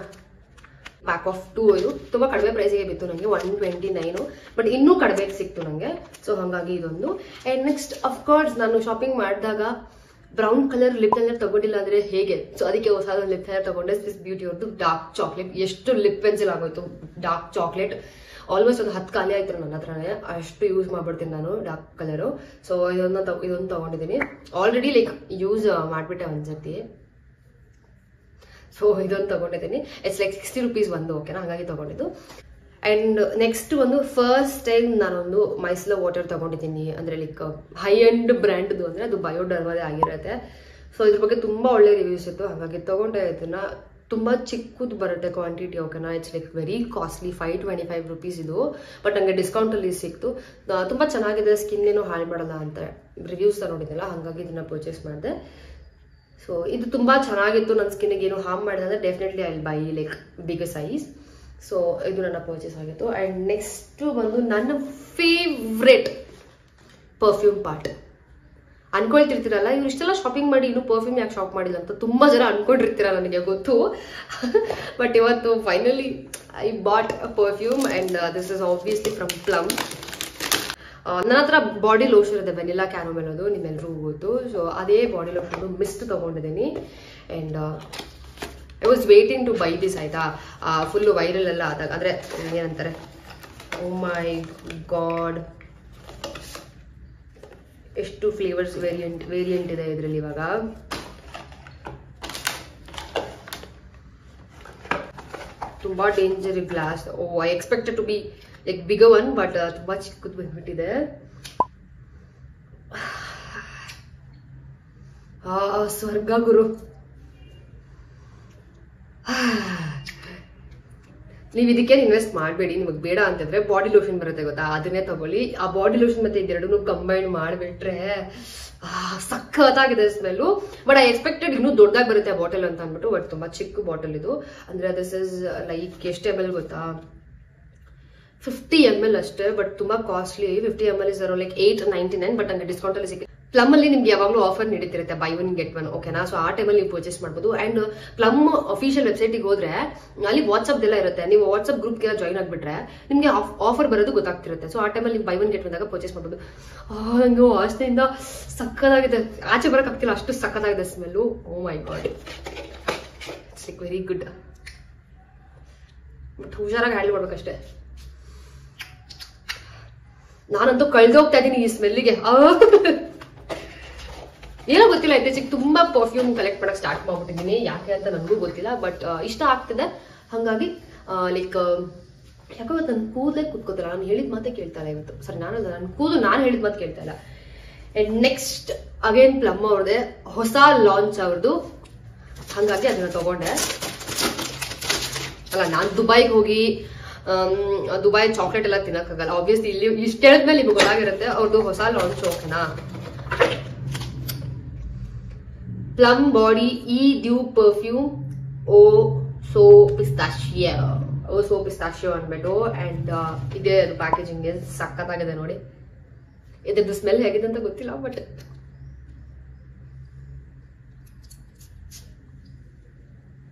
Pack of 2. ಇದು ತುಂಬಾ ಕಡಿಮೆ ಪ್ರೈಸಿಗೆ ಬಿತ್ತು ನನಗೆ, 129. ಬಟ್ ಇನ್ನೂ ಕಡಿಮೆ ಸಿಕ್ತು ನನಗೆ. ಸೊ ಹಾಗಾಗಿ ಇದೊಂದು. ಅಂಡ್ ನೆಕ್ಸ್ಟ್ ಅಫ್ಕೋರ್ಸ್ ನಾನು ಶಾಪಿಂಗ್ ಮಾಡಿದಾಗ ಬ್ರೌನ್ ಕಲರ್ ಲಿಪ್ ಲೈನರ್ ತಗೊಂಡಿಲ್ಲ ಅಂದ್ರೆ ಹೇಗೆ, ಸೊ ಅದಕ್ಕೆ ಹೊಸ ಲಿಪ್ ಲೈನರ್ ತಗೊಂಡೆ. ಸ್ವಿಸ್ ಬ್ಯೂಟಿ ಅವ್ರದ್ದು ಡಾರ್ಕ್ ಚಾಕ್ಲೇಟ್. ಎಷ್ಟು ಲಿಪ್ ಪೆನ್ಸಿಲ್ ಆಗೋಯ್ತು ಡಾರ್ಕ್ ಚಾಕ್ಲೇಟ್. ಆಲ್ಮೋಸ್ಟ್ ಒಂದು 10 ಖಾಲಿ ಆಯ್ತು ನನ್ನ ಹತ್ರನೇ, ಅಷ್ಟು ಯೂಸ್ ಮಾಡ್ಬಿಡ್ತೀನಿ ನಾನು ಡಾರ್ಕ್ ಕಲರು. ಸೊ ಇದೊಂದು ತಗೊಂಡಿದ್ದೀನಿ. ಆಲ್ರೆಡಿ ಲೈಕ್ ಯೂಸ್ ಮಾಡ್ಬಿಟ್ಟೆ ಒಂದ್ಸತಿ. ಸೊ ಇದೊಂದು ತಗೊಂಡಿದ್ದೀನಿ. ಇಟ್ಸ್ ಲೈಕ್ 60 rupees ಒಂದು, ಓಕೆನಾ? ಹಾಗಾಗಿ ತಗೊಂಡಿದ್ದು. ಅಂಡ್ ನೆಕ್ಸ್ಟ್ ಒಂದು ಫಸ್ಟ್ ಟೈಮ್ ನಾನೊಂದು ಮೈಸೆಲರ್ ವಾಟರ್ ತಗೊಂಡಿದ್ದೀನಿ. ಅಂದ್ರೆ ಲೈಕ್ ಹೈ ಎಂಡ್ ಬ್ರ್ಯಾಂಡ್ದು, ಅಂದ್ರೆ ಅದು ಬಯೋಡರ್ಮಾದೇ ಆಗಿರುತ್ತೆ. ಸೊ ಇದ್ರ ಬಗ್ಗೆ ತುಂಬಾ ಒಳ್ಳೆ ರಿವ್ಯೂಸ್ ಇತ್ತು, ಹಾಗಾಗಿ ತಗೊಂಡೆ. ಇದನ್ನ ತುಂಬಾ ಚಿಕ್ಕದು ಬರುತ್ತೆ ಕ್ವಾಂಟಿಟಿ, ಓಕೆನಾ? It's like very costly, 525 rupees ಇದು. ಬಟ್ ನಂಗೆ ಡಿಸ್ಕೌಂಟ್ ಅಲ್ಲಿ ಸಿಕ್ತು. ತುಂಬಾ ಚೆನ್ನಾಗಿದೆ, ಸ್ಕಿನ್ ಏನೋ ಹಾಳು ಮಾಡಲ್ಲ ಅಂತ ರಿವ್ಯೂಸ್ ನೋಡಿದ್ನಲ್ಲ, ಹಾಗಾಗಿ ಇದನ್ನ ಪರ್ಚೇಸ್ ಮಾಡಿದೆ. ಸೊ ಇದು ತುಂಬಾ ಚೆನ್ನಾಗಿತ್ತು, ನನ್ನ ಸ್ಕಿನ್ಗೆ ಏನು ಹಾರ್ಮ್ ಮಾಡಿದೆ ಅಂದ್ರೆ definitely I will buy like big size. So ಇದು ನನ್ನ ಪರ್ಚೇಸ್ ಆಗಿತ್ತು. ಅಂಡ್ ನೆಕ್ಸ್ಟ್ ಬಂದು ನನ್ನ ಫೇವ್ರೆಟ್ ಪರ್ಫ್ಯೂಮ್ ಪಾರ್ಟ್. ಅನ್ಕೊಳ್ತಿರ್ತೀರಲ್ಲ, ಇವ್ರು ಇಷ್ಟೆಲ್ಲ ಶಾಪಿಂಗ್ ಮಾಡಿ ಇನ್ನು ಪರ್ಫ್ಯೂಮ್ ಯಾಕೆ ಶಾಪ್ ಮಾಡಿಲ್ಲ ಅಂತ ತುಂಬಾ ಜನ ಅನ್ಕೊಂಡಿರ್ತೀರ, ನನಗೆ ಗೊತ್ತು. ಬಟ್ ಇವತ್ತು finally I bought a perfume and this is obviously from Plum. ನನ್ನ ಹತ್ರ ಬಾಡಿ ಲೋಷನ್ ಇದೆ, ವೆನಿಲಾ ಕ್ಯಾರಮೆಲ್, ಅದು ನಿಮ್ಮೆಲ್ರಿಗೂ ಗೊತ್ತು. ಸೊ ಅದೇ ಬಾಡಿ ಲೋಷನ್ ಮಿಸ್ಟ್ ತಗೊಂಡಿದ್ದೀನಿ. And I was waiting to buy this, ಆಯ್ತಾ? ಫುಲ್ ವೈರಲ್ ಎಲ್ಲ ಆದಾಗ, ಅಂದ್ರೆ ಏನಂತಾರೆ, ಓ ಮೈ ಗಾಡ್, ಎಷ್ಟು ಫ್ಲೇವರ್ಸ್ ವೇರಿಯಂಟ್ ಇದೆ ಇದರಲ್ಲಿ ಇವಾಗ. ತುಂಬಾ danger glass. Oh, I expected to be like bigger one, but ತುಂಬಾ ಚಿಕ್ಕದು ಬಂದ್ಬಿಟ್ಟಿದೆ. ಸ್ವರ್ಗ ಗುರು. ನೀವು ಇದಕ್ಕೆ ಇನ್ವೆಸ್ಟ್ ಮಾಡಬೇಡಿ. ನಿಮಗೆ ಬೇಡ ಅಂತಂದ್ರೆ ಬಾಡಿ ಲೋಷನ್ ಬರುತ್ತೆ ಗೊತ್ತಾ, ಅದನ್ನೇ ತಗೊಳ್ಳಿ. ಆ ಬಾಡಿ ಲೋಷನ್ ಮತ್ತೆ ಇದೆರಡನ್ನೂ ಕಂಬೈನ್ ಮಾಡಿಬಿಟ್ರೆ ಸಖತ್ತಾಗಿದೆ ಸ್ಮೆಲ್ಲು. ಬಟ್ ಐ ಎಕ್ಸ್ಪೆಕ್ಟೆಡ್ ಇನ್ನೂ ದೊಡ್ಡದಾಗಿ ಬರುತ್ತೆ ಆ ಬಾಟಲ್ ಅಂತ ಅಂದ್ಬಿಟ್ಟು. ಬಟ್ ತುಂಬಾ ಚಿಕ್ಕ ಬಾಟಲ್ ಇದು. ಅಂದ್ರೆ ದಿಸ್ ಇಸ್ ಲೈಕ್ ಎಷ್ಟು ml ಗೊತ್ತಾ, 50 ml ಅಷ್ಟೇ. ಬಟ್ ತುಂಬಾ costly. 50 ml is around like 899. But ನಂಗೆ ಡಿಸ್ಕೌಂಟ್ ಅಲ್ಲಿ ಸಿಕ್ಕಿದೆ. ಪ್ಲಮ್ ಅಲ್ಲಿ ನಿಮ್ಗೆ ಯಾವಾಗಲೂ ಆಫರ್ ನಡೀತಿರುತ್ತೆ, ಬೈ 1 get 1, ಓಕೆನಾ? ಸೊ ಆ ಟೈಮಲ್ಲಿ ನೀವು ಪರ್ಚೇಸ್ ಮಾಡ್ಬೋದು. ಅಂಡ್ ಪ್ಲಮ್ ಅಫಿಷಿಯಲ್ ವೆಬ್ಸೈಟಿಗೆ ಹೋದ್ರೆ ಅಲ್ಲಿ ವಾಟ್ಸ್ಆಪ್ ಎಲ್ಲ ಇರುತ್ತೆ. ನೀವು ವಾಟ್ಸ್ಆಪ್ ಗ್ರೂಪ್ಗೆಲ್ಲ ಜಾಯ್ನ್ ಆಗಿಬಿಟ್ರೆ ನಿಮಗೆ ಆಫರ್ ಬರೋದು ಗೊತ್ತಾಗ್ತಿರುತ್ತೆ. ಸೊ ಆ ಟೈಮಲ್ಲಿ ನೀವು ಬೈ 1 get 1 ಪರ್ಚೇಸ್ ಮಾಡ್ಬೋದು. ಹಂಗೋ ವಾಸನೆಯಿಂದ ಸಕ್ಕತ್ತಾಗಿದೆ, ಆಚೆ ಬರಕ್ ಆಗ್ತಿಲ್ಲ, ಅಷ್ಟು ಸಕ್ಕತ್ತಾಗಿದೆ smell. Oh my God, it's like very good. But ಹುಷಾರಾಗಿ ಹ್ಯಾಂಡಲ್ ಮಾಡ್ಬೇಕಷ್ಟೇ. ನಾನಂತೂ ಕಳ್ದೋಗ್ತಾ ಇದ್ದೀನಿ ಈ ಸ್ಮೆಲ್ಲಿಗೆ. ಏನೋ ಗೊತ್ತಿಲ್ಲ, ಇತ್ತೀಚೆಗೆ ತುಂಬಾ ಪರ್ಫ್ಯೂಮ್ ಕಲೆಕ್ಟ್ ಮಾಡಕ್ ಸ್ಟಾರ್ಟ್ ಮಾಡ್ಬಿಟ್ಟಿದ್ದೀನಿ. ಯಾಕೆ ಅಂತ ನನಗೂ ಗೊತ್ತಿಲ್ಲ, ಬಟ್ ಇಷ್ಟ ಆಗ್ತಿದೆ. ಹಾಗಾಗಿ ಲೈಕ್ ಯಾಕೋ ಇವತ್ತು ನನ್ನ ಕೂದಲೇ ಕೂತ್ಕೋತಿಲ್ಲ. ನಾನು ಹೇಳಿದ ಮಾತೇ ಕೇಳ್ತಾ ಇಲ್ಲ ಇವತ್ತು. ಸರಿ, ನನ್ನ ಕೂದಲು ನಾನು ಹೇಳಿದ ಮಾತು ಕೇಳ್ತಾ ಇಲ್ಲ. ಅಂಡ್ ನೆಕ್ಸ್ಟ್ ಅಗೇನ್ ಪ್ಲಮ್ ಅವ್ರದ್ದೇ ಹೊಸ ಲಾಂಚ್ ಅವ್ರದ್ದು, ಹಾಗಾಗಿ ಅದನ್ನ ತಗೊಂಡೆ. ಅಲ್ಲ, ನಾನು ದುಬೈಗೆ ಹೋಗಿ ದುಬೈ ಚಾಕ್ಲೇಟ್ ಎಲ್ಲ ತಿನ್ನಕ್ಕಾಗಲ್ಲ ಆಬ್ವಿಯಸ್ಲಿ. ಇಲ್ಲಿ ಇಷ್ಟು ಹೇಳಿದ್ಮೇಲೆ ನಿಮ್ಗೆ ಗೊತ್ತಾಗಿರುತ್ತೆ ಅವ್ರದ್ದು ಹೊಸ ಲಾಂಚ್, ಓಕೆನಾ? Plum body eau de perfume oh so pistachio ಅಂದ್ಬಿಟ್ಟು. ಅಂಡ್ ಇದೇ ಅದು ಪ್ಯಾಕೇಜಿಂಗ್ ಸಖತ್ತಾಗಿದೆ ನೋಡಿ. ಇದ್ರದ್ದು ಸ್ಮೆಲ್ ಹೇಗಿದೆ ಅಂತ ಗೊತ್ತಿಲ್ಲ, ಬಟ್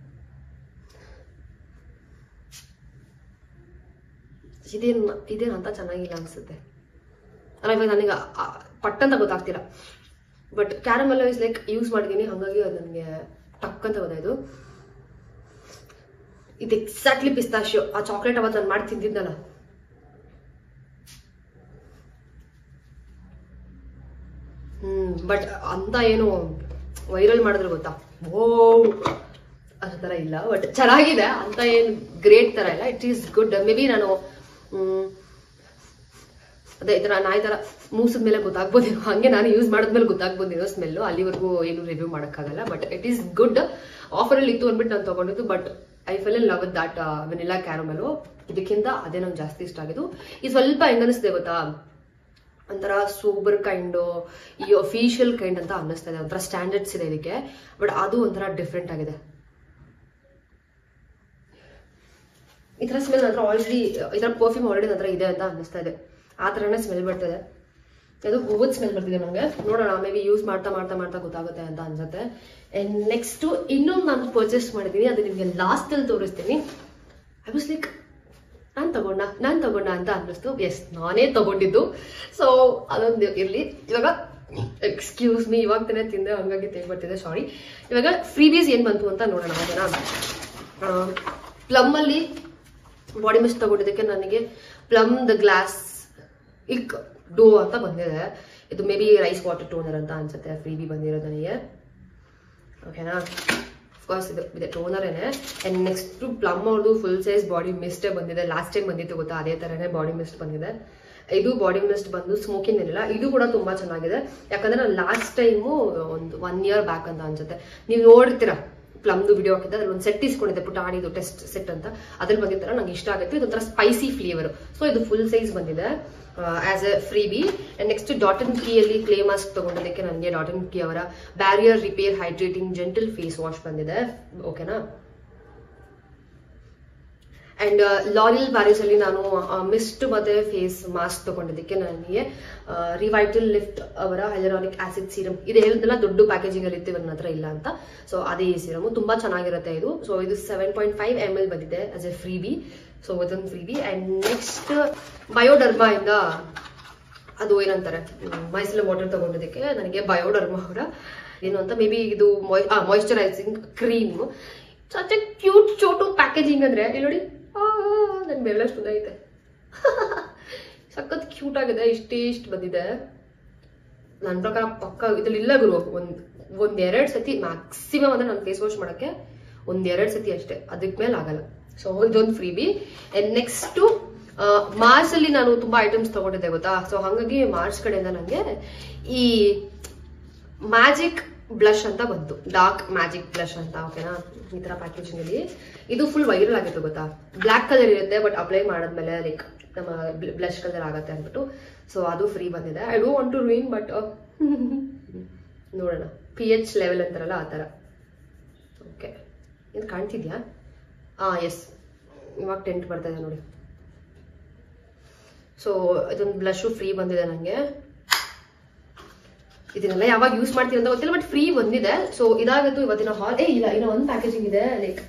ಇದೇನಂತ ಚೆನ್ನಾಗಿಲ್ಲ ಅನ್ಸುತ್ತೆ ಅಲ್ಲ. ಇವಾಗ ನನಗೆ ಪಟ್ಟಂತ ಗೊತ್ತಾಗ್ತಿಲ್ಲ. But caramel is like use ಮಾಡಿದ್ದೀನಿ, ಹಾಗಾಗಿ ಅದು ನನಗೆ ಟಕ್ ಅಂತ ಗೊತ್ತಾಯ್ತು. ಇದು ಎಕ್ಸಾಕ್ಟ್ಲಿ ಪಿಸ್ತಾಶಿಯೋ. ಆ ಚಾಕ್ಲೇಟ್ ಅವತ್ತು ನಾನು ಮಾಡಿ ತಿಂದಿದ್ದಲ್ಲ, ಬಟ್ ಅಂತ ಏನು ವೈರಲ್ ಮಾಡಿದ್ರೆ ಗೊತ್ತಾ, ಓ ಅದ್ರ ತರ ಇಲ್ಲ. ಬಟ್ ಚೆನ್ನಾಗಿದೆ, ಅಂತ ಏನು ಗ್ರೇಟ್ ತರ ಇಲ್ಲ. It is good. May be ನಾನು ಅದೇ ಈ ತರ ನಾಯಿ ತರ ಮೂಸಿದ ಮೇಲೆ ಗೊತ್ತಾಗ್ಬೋದೇನೋ, ಹಂಗೆ ನಾನು ಯೂಸ್ ಮಾಡಿದ್ಮೇಲೆ ಗೊತ್ತಾಗ್ಬೋದೇನೋ ಸ್ಮೆಲ್ಲು. ಅಲ್ಲಿವರೆಗೂ ಏನು ರಿವ್ಯೂ ಮಾಡೋಕ್ಕಾಗಲ್ಲ. But it is good. Offer ಅಲ್ಲಿ ಇತ್ತು ಅಂದ್ಬಿಟ್ಟು ನಾನು ತಗೊಂಡಿದ್ದು. But I fell in love with that vanilla caramel. ಇದಕ್ಕಿಂತ ಅದೇ ನಂಗೆ ಜಾಸ್ತಿ ಇಷ್ಟ ಆಗಿದ್ದು. ಇದು ಸ್ವಲ್ಪ ಹೆಂಗನಿಸ್ದೆ ಗೊತ್ತಾ, ಒಂಥರ ಸೂಪರ್ ಕೈಂಡ್, ಈ ಅಫಿಷಿಯಲ್ ಕೈಂಡ್ ಅಂತ ಅನ್ನಿಸ್ತಾ ಇದೆ. ಒಂಥರ ಸ್ಟ್ಯಾಂಡರ್ಡ್ಸ್ ಇದೆ ಇದಕ್ಕೆ. ಬಟ್ ಅದು ಒಂಥರ ಡಿಫ್ರೆಂಟ್ ಆಗಿದೆ. ಈ ತರ ಸ್ಮೆಲ್ ನಂತರ ಆಲ್ರೆಡಿ, ಈ ತರ ಪರ್ಫ್ಯೂಮ್ ಆಲ್ರೆಡಿ ನಂತರ ಇದೆ ಅಂತ ಅನ್ನಿಸ್ತಾ ಇದೆ. ಆ ತರನೇ ಸ್ಮೆಲ್ ಬರ್ತಿದೆ. ಇದು ಹೂವದ ಸ್ಮೆಲ್ ಬರ್ತಿದೆ ನನಗೆ. ನೋಡೋಣ, ಮೇ ಬಿ ಯೂಸ್ ಮಾಡ್ತಾ ಮಾಡ್ತಾ ಮಾಡ್ತಾ ಗೊತ್ತಾಗುತ್ತೆ ಅಂತ ಅನ್ಸುತ್ತೆ. ಅಂಡ್ ನೆಕ್ಸ್ಟ್ ಇನ್ನೊಂದು ನಾನು ಪರ್ಚೇಸ್ ಮಾಡಿದ್ದೀನಿ, ಅದು ನಿಮಗೆ ಲಾಸ್ಟ್ ಅಲ್ಲಿ ತೋರಿಸ್ತೀನಿ. ಐ ವಾಸ್ ಲೈಕ್ ನಾನು ತಗೊಂಡ ಅಂತ ಅನ್ನಿಸ್ತು. ಎಸ್, ನಾನೇ ತಗೊಂಡಿದ್ದು. ಸೊ ಅದೊಂದು ಇರ್ಲಿ. ಇವಾಗ ಎಕ್ಸ್ಕ್ಯೂಸ್ ಮೀ, ಇವಾಗ ತಾನೇ ತಿಂದೆ, ಹಂಗಾಗಿ ತೆಗೆ ಬರ್ತಿದೆ, ಸಾರಿ. ಇವಾಗ ಫ್ರೀಬೀಸ್ ಏನ್ ಬಂತು ಅಂತ ನೋಡೋಣ. ಪ್ಲಮ್ ಅಲ್ಲಿ ಬಾಡಿ ಮಿಸ್ಟ್ ತಗೊಂಡಿದ್ದಕ್ಕೆ ನನಗೆ ಪ್ಲಮ್ ದ ಗ್ಲಾಸ್ ಇಕ್ ಡೋ ಅಂತ ಬಂದಿದೆ. ಇದು maybe rice water toner ಅಂತ ಅನ್ಸುತ್ತೆ ಫ್ರೀಬಿ ಬಂದಿರೋದು ನನಗೆ. ಓಕೆನಾ, ಅಫ್ಕೋರ್ಸ್ ಇದು ಟೋನರೇನೆ. ಅಂಡ್ ನೆಕ್ಸ್ಟ್ ಪ್ಲಮ್ ಅವ್ರದ್ದು ಫುಲ್ ಸೈಜ್ ಬಾಡಿ ಮಿಸ್ಟೇ ಬಂದಿದೆ. ಲಾಸ್ಟ್ ಟೈಮ್ ಬಂದಿತ್ತು ಗೊತ್ತಾ, ಅದೇ ತರನೇ ಬಾಡಿ ಮಿಸ್ಟ್ ಬಂದಿದೆ. ಇದು ಬಾಡಿ ಮಿಸ್ಟ್ ಬಂದು ಸ್ಮೋಕಿಂಗ್ ಏನಿಲ್ಲ. ಇದು ಕೂಡ ತುಂಬಾ ಚೆನ್ನಾಗಿದೆ. ಯಾಕಂದ್ರೆ ನಾನು ಲಾಸ್ಟ್ ಟೈಮು ಒಂದು 1 year ಬ್ಯಾಕ್ ಅಂತ ಅನ್ಸುತ್ತೆ, ನೀವು ನೋಡ್ತೀರಾ ಪ್ಲಮ್ದು ವಿಡಿಯೋ ಹಾಕಿದ್ದೆ, ಅದ್ರಲ್ಲಿ ಒಂದು ಸೆಟ್ ಇಸ್ಕೊಂಡಿದ್ದೆ, ಪುಟಾಣಿದು ಟೆಸ್ಟ್ ಸೆಟ್ ಅಂತ. ಅದ್ರಲ್ಲಿ ಬಂದಿರ್ತಾರ ನಂಗೆ ಇಷ್ಟ ಆಗುತ್ತೆ. ಇದೊಂಥರ ಸ್ಪೈಸಿ ಫ್ಲೇವರ್. ಸೊ ಇದು ಫುಲ್ ಸೈಜ್ ಬಂದಿದೆ as a freebie. And next dot and key ಅಲ್ಲಿ ಕ್ಲೇ ಮಾಸ್ಕ್ ತಗೊಂಡಿದ್ದಕ್ಕೆ ನನಗೆ ಡಾಟ್ ಅಂಡ್ ಕೀ ಅವರ barrier repair hydrating gentle face wash ಬಂದಿದೆ. ಓಕೆನಾ. ಅಂಡ್ ಲಾರಿಯಲ್ ಪ್ಯಾರಿಸ್ ಅಲ್ಲಿ ನಾನು ಮಿಸ್ಟ್ ಮತ್ತೆ ಫೇಸ್ ಮಾಸ್ಕ್ ತಗೊಂಡಿದ್ದಕ್ಕೆ ನನಗೆ ರಿವೈಟಲ್ ಲಿಫ್ಟ್ ಅವರ ಹೈಲರಾನಿಕ್ ಆಸಿಡ್ ಸೀರಮ್. ಇದು ಹೇಳಿದ್ನಲ್ಲ, ದೊಡ್ಡ ಪ್ಯಾಕೇಜಿಂಗ್ ಅಲ್ಲಿ ಇತ್ತು, ನನ್ನ ಹತ್ರ ಇಲ್ಲ ಅಂತ. ಸೊ ಅದೇ ಈ ಸೀರಮ್ ತುಂಬಾ ಚೆನ್ನಾಗಿರುತ್ತೆ ಇದು. ಸೊ ಇದು 7.5 ml ಬಂದಿದೆ ಆಸ್ ಎ ಫ್ರೀಬಿ. ಸೊ ಇದೊಂದು ಫ್ರೀಬಿ. ಅಂಡ್ ನೆಕ್ಸ್ಟ್ ಬಯೋಡರ್ಮಾ ಇಂದ ಅದು ಏನಂತಾರೆ, ಮೈಸೆಲರ್ ವಾಟರ್ ತಗೊಂಡಿದ್ದಕ್ಕೆ ನನಗೆ ಬಯೋಡರ್ಮಾ ಅವರ ಏನು ಅಂತ, ಮೇ ಬಿ ಇದು moisturising cream. Such a cute ಚೋಟು ಪ್ಯಾಕೇಜಿಂಗ್ ಅಂದ್ರೆ ಇಲ್ಲಿ ನೋಡಿ, ನನ್ ಬೆಳ್ಳಷ್ಟು ಐತೆ. ಸಖತ್ ಕ್ಯೂಟ್ ಆಗಿದೆ. ಇಷ್ಟು ಬಂದಿದೆ. ನನ್ನ ಪ್ರಕಾರ ಪಕ್ಕ ಇದ್ರಲ್ಲಿ ಇಲ್ಲ ಗುರು. ಒಂದೆರಡು ಸತಿ ಮ್ಯಾಕ್ಸಿಮಮ್ ಅಂದ್ರೆ ನಾನು ಫೇಸ್ ವಾಶ್ ಮಾಡಕ್ಕೆ 1-2 ಸತಿ ಅಷ್ಟೇ, ಅದಕ್ಕೆ ಮೇಲೆ ಆಗಲ್ಲ. ಸೊ ಇದೊಂದು ಫ್ರೀಬಿ. ಅಂಡ್ ನೆಕ್ಸ್ಟ್ ಮಾರ್ಚ್ ಅಲ್ಲಿ ನಾನು ತುಂಬಾ ಐಟಮ್ಸ್ ತಗೊಂಡಿದ್ದೆ ಗೊತ್ತಾ. ಸೊ ಹಾಗಾಗಿ ಮಾರ್ಚ್ ಕಡೆಯಿಂದ ನನಗೆ ಈ ಮ್ಯಾಜಿಕ್ ಬ್ಲಷ್ ಅಂತ ಬಂತು, ಡಾರ್ಕ್ ಮ್ಯಾಜಿಕ್ ಬ್ಲಷ್ ಅಂತ. ಓಕೆನಾ, ಈ ತರ ಪ್ಯಾಕೇಜಿಂಗ್ ಅಲ್ಲಿ. ಇದು ಫುಲ್ ವೈರಲ್ ಆಗಿತ್ತು ಗೊತ್ತಾ. ಬ್ಲಾಕ್ ಕಲರ್ ಇರುತ್ತೆ, ಬಟ್ ಅಪ್ಲೈ ಮಾಡಿದ್ಮೇಲೆ ಲೈಕ್ ನಮ್ಮ ಬ್ಲಷ್ ಕಲರ್ ಆಗತ್ತೆ ಅಂದ್ಬಿಟ್ಟು. ಸೊ ಅದು ಫ್ರೀ ಬಂದಿದೆ. I don't want to ruin, but ನೋಡೋಣ, pH ಲೆವೆಲ್ ಅಂತಾರಲ್ಲ ಆ ತರ. ಓಕೆ, ಇದು ಕಾಣ್ತಿದ್ಯಾ? ಎಸ್, ಇವಾಗ ಟೆಂಟ್ ಬರ್ತಾ ಇದೆ ನೋಡಿ. ಸೊ ಇದೊಂದು ಬ್ಲಷು ಫ್ರೀ ಬಂದಿದೆ ನನಗೆ. ಇದನ್ನೆಲ್ಲ ಯಾವಾಗ ಯೂಸ್ ಮಾಡ್ತೀವಿ ಅಂತ ಗೊತ್ತಿಲ್ಲ, ಬಟ್ ಫ್ರೀ ಬಂದಿದೆ. ಸೊ ಇದಾಗತ್ತು ಇವತ್ತಿನ ಹಾಲ್. ಇಲ್ಲ, ಇನ್ನೂ ಒಂದು ಪ್ಯಾಕೇಜಿಂಗ್ ಇದೆ. ಲೈಕ್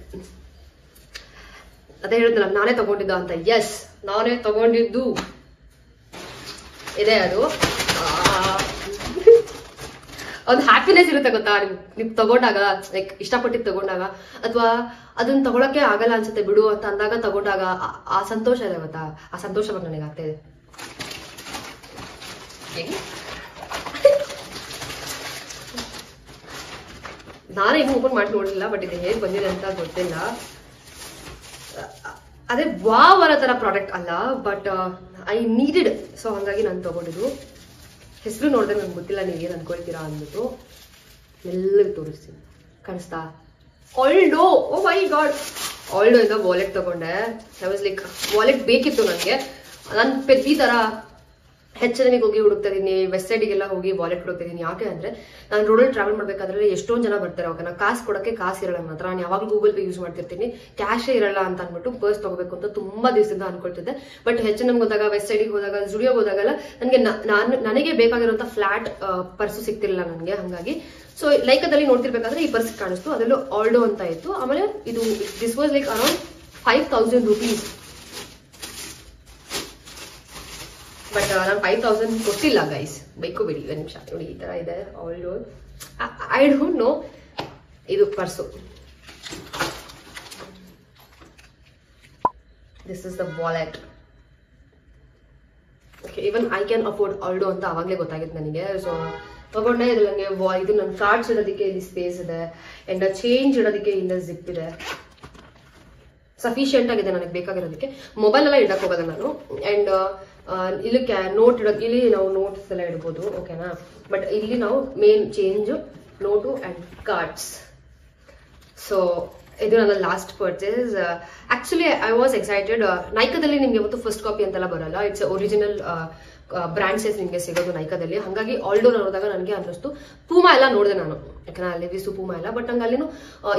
ಅದೇ ಹೇಳಿದ್ನಲ್ಲ, ನಾನೇ ತಗೊಂಡಿದ್ದ ಅಂತ. ಎಸ್, ನಾನೇ ತಗೊಂಡಿದ್ದು ಇದೆ. ಅದು ಒಂದು ಹ್ಯಾಪಿನೆಸ್ ಇರುತ್ತೆ ಗೊತ್ತಾ, ನೀವು ತಗೊಂಡಾಗ, ಲೈಕ್ ಇಷ್ಟಪಟ್ಟಿದ್ದು ತಗೊಂಡಾಗ, ಅಥವಾ ಅದನ್ನ ತಗೊಳಕ್ಕೆ ಆಗಲ್ಲ ಅನ್ಸುತ್ತೆ ಬಿಡು ಅಂತ ಅಂದಾಗ ತಗೊಂಡಾಗ ಆ ಸಂತೋಷ ಇದೆ ಗೊತ್ತಾ. ಆ ಸಂತೋಷವಾಗ ನನಗೆ ಆಗ್ತಾ ಇದೆ. ನಾನೇ ಇನ್ನೂ ಓಪನ್ ಮಾಡಿ ನೋಡಿಲ್ಲ, ಬಟ್ ಇದು ಹೇಗೆ ಬಂದಿದೆ ಅಂತ ಗೊತ್ತಿಲ್ಲ. ಅದೇ ವಾವ್ ಅನ್ನೋ ತರ ಪ್ರಾಡಕ್ಟ್ ಅಲ್ಲ, ಬಟ್ ಐ ನೀಡೆಡ್. ಸೊ ಹಂಗಾಗಿ ನಾನು ತಗೊಂಡಿದ್ದು. ಹೆಸರು ನೋಡಿದ್ರೆ ನನ್ಗೆ ಗೊತ್ತಿಲ್ಲ ನೀವೇನು ಅನ್ಕೊಳ್ತೀರಾ ಅಂದ್ಬಿಟ್ಟು ಎಲ್ಲರಿಗೂ ತೋರಿಸ್ತೀನಿ. ಕಾಣಿಸ್ತಾ? Aldo. O my god, Aldo ಇಂದ ವಾಲೆಟ್ ತಗೊಂಡೆ. ಐ ವಾಸ್ ಲೈಕ್, ವಾಲೆಟ್ ಬೇಕಿತ್ತು ನನಗೆ. ನಾನು ಪೆದ್ದಿ ತರ ಹೆಚ್ಚನಿಗೆ ಹೋಗಿ ಹುಡುಕ್ತಾ ಇದೀನಿ, ವೆಸ್ಟ್ ಸೈಡಿಗೆಲ್ಲ ಹೋಗಿ ವಾಲೆಟ್ ಹುಡುಕ್ತಾ ಇದೀನಿ. ಯಾಕೆ ಅಂದ್ರೆ ನಾನು ರೋಡಲ್ಲಿ ಟ್ರಾವೆಲ್ ಮಾಡ್ಬೇಕಾದ್ರೆ ಎಷ್ಟೊಂದು ಜನ ಬರ್ತಾರೆ. ಓಕೆ, ನಾನು ಕಾಸು ಕೊಡೋಕ್ಕೆ ಕಾಸು ಇರಲ್ಲ ನನ್ನ ಹತ್ರ. ನಾನು ಯಾವಾಗಲೂ ಗೂಗಲ್ ಪೇ ಯೂಸ್ ಮಾಡ್ತಿರ್ತೀನಿ, ಕ್ಯಾಶೇ ಇರಲ್ಲ ಅಂತ ಅಂದ್ಬಿಟ್ಟು ಪರ್ಸ್ ತಗೋಬೇಕು ಅಂತ ತುಂಬಾ ದಿವಸದಿಂದ ಅನ್ಕೊಳ್ತಿದ್ದೆ. ಬಟ್ ಹೆಚ್ಚಿನ ಹೋದಾಗ, ವೆಸ್ಟ್ ಸೈಡಿಗೆ ಹೋದಾಗ, ಜುಡಿಯೋಗೆ ಹೋದಾಗಲ್ಲ ನನಗೆ ನನಗೆ ಬೇಕಾಗಿರುವಂತ ಫ್ಲಾಟ್ ಪರ್ಸು ಸಿಗ್ತಿರಲಿಲ್ಲ ನನಗೆ. ಹಾಗಾಗಿ ಸೊ ಲೈಕದಲ್ಲಿ ನೋಡ್ತಿರ್ಬೇಕಾದ್ರೆ ಈ ಪರ್ಸ್ ಕಾಣಿಸ್ತು, ಅದರಲ್ಲೂ ಆಲ್ಡೋ ಅಂತ ಇತ್ತು. ಆಮೇಲೆ ಇದು this was like around 5,000 rupees. But ನಾನು 5,000 ಕೊಟ್ಟಿಲ್ಲ ಗೈಸ್, ಬೈಕೋಬೇಡಿ. ಒಂದು ನಿಮಿಷ ನೋಡಿ, ಈ ತರ ಇದೆ ಆಲ್ಡೋ. I don't know. ಇದು purse. This is the wallet. Okay, even I can afford Aldo ಅಂತ ಅವಾಗಲೇ ಗೊತ್ತಾಗಿತ್ತು ನನಗೆ. ಸೊ ತಗೊಂಡೆ. ಇದು ನನಗೆ ಇದು ನನ್ನ ಕಾರ್ಡ್ಸ್ ಇಡೋದಕ್ಕೆ ಇಲ್ಲಿ ಸ್ಪೇಸ್ ಇದೆ, ಅಂಡ್ ಚೇಂಜ್ ಇಡೋದಕ್ಕೆ ಇಂದ ಜಿಪ್ ಇದೆ. ಸಫಿಶಿಯಂಟ್ ಆಗಿದೆ ನನಗೆ ಬೇಕಾಗಿರೋದಕ್ಕೆ. ಮೊಬೈಲ್ ಎಲ್ಲ ಇಡಕ್ ಹೋಗೋದ ನಾನು. ಅಂಡ್ ಇಲ್ಲಿ ನೋಟ್ ಇಡೋದು, ಇಲ್ಲಿ ನಾವು ನೋಟ್ಸ್ ಎಲ್ಲ ಇಡ್ಬೋದು, ಓಕೆನಾ. ಬಟ್ ಇಲ್ಲಿ ನಾವು main change note and cards. So ಇದು ನನ್ನ last purchase. Actually I was excited. ನೈಕಾದಲ್ಲಿ ನಿಮ್ಗೆ ಯಾವತ್ತು ಫಸ್ಟ್ ಕಾಪಿ ಅಂತೆಲ್ಲ ಬರಲ್ಲ, ಇಟ್ಸ್ ಒರಿಜಿನಲ್ ಬ್ರ್ಯಾಂಡ್ಸಸ್ ನಿಮಗೆ ಸಿಗೋದು ನೈಕಾದಲ್ಲಿ. ಹಾಗಾಗಿ ಆಲ್ಡೋರ್ ನೋಡಿದಾಗ ನನಗೆ ಅನ್ನಿಸ್ತು. ಪೂಮಾ ಎಲ್ಲ ನೋಡಿದೆ ನಾನು, ಯಾಕಂದ್ರೆ ಅಲ್ಲಿ ವಿಸು ಪೂಮಾ ಎಲ್ಲ, ಬಟ್ ನಂಗೆ ಅಲ್ಲಿನೂ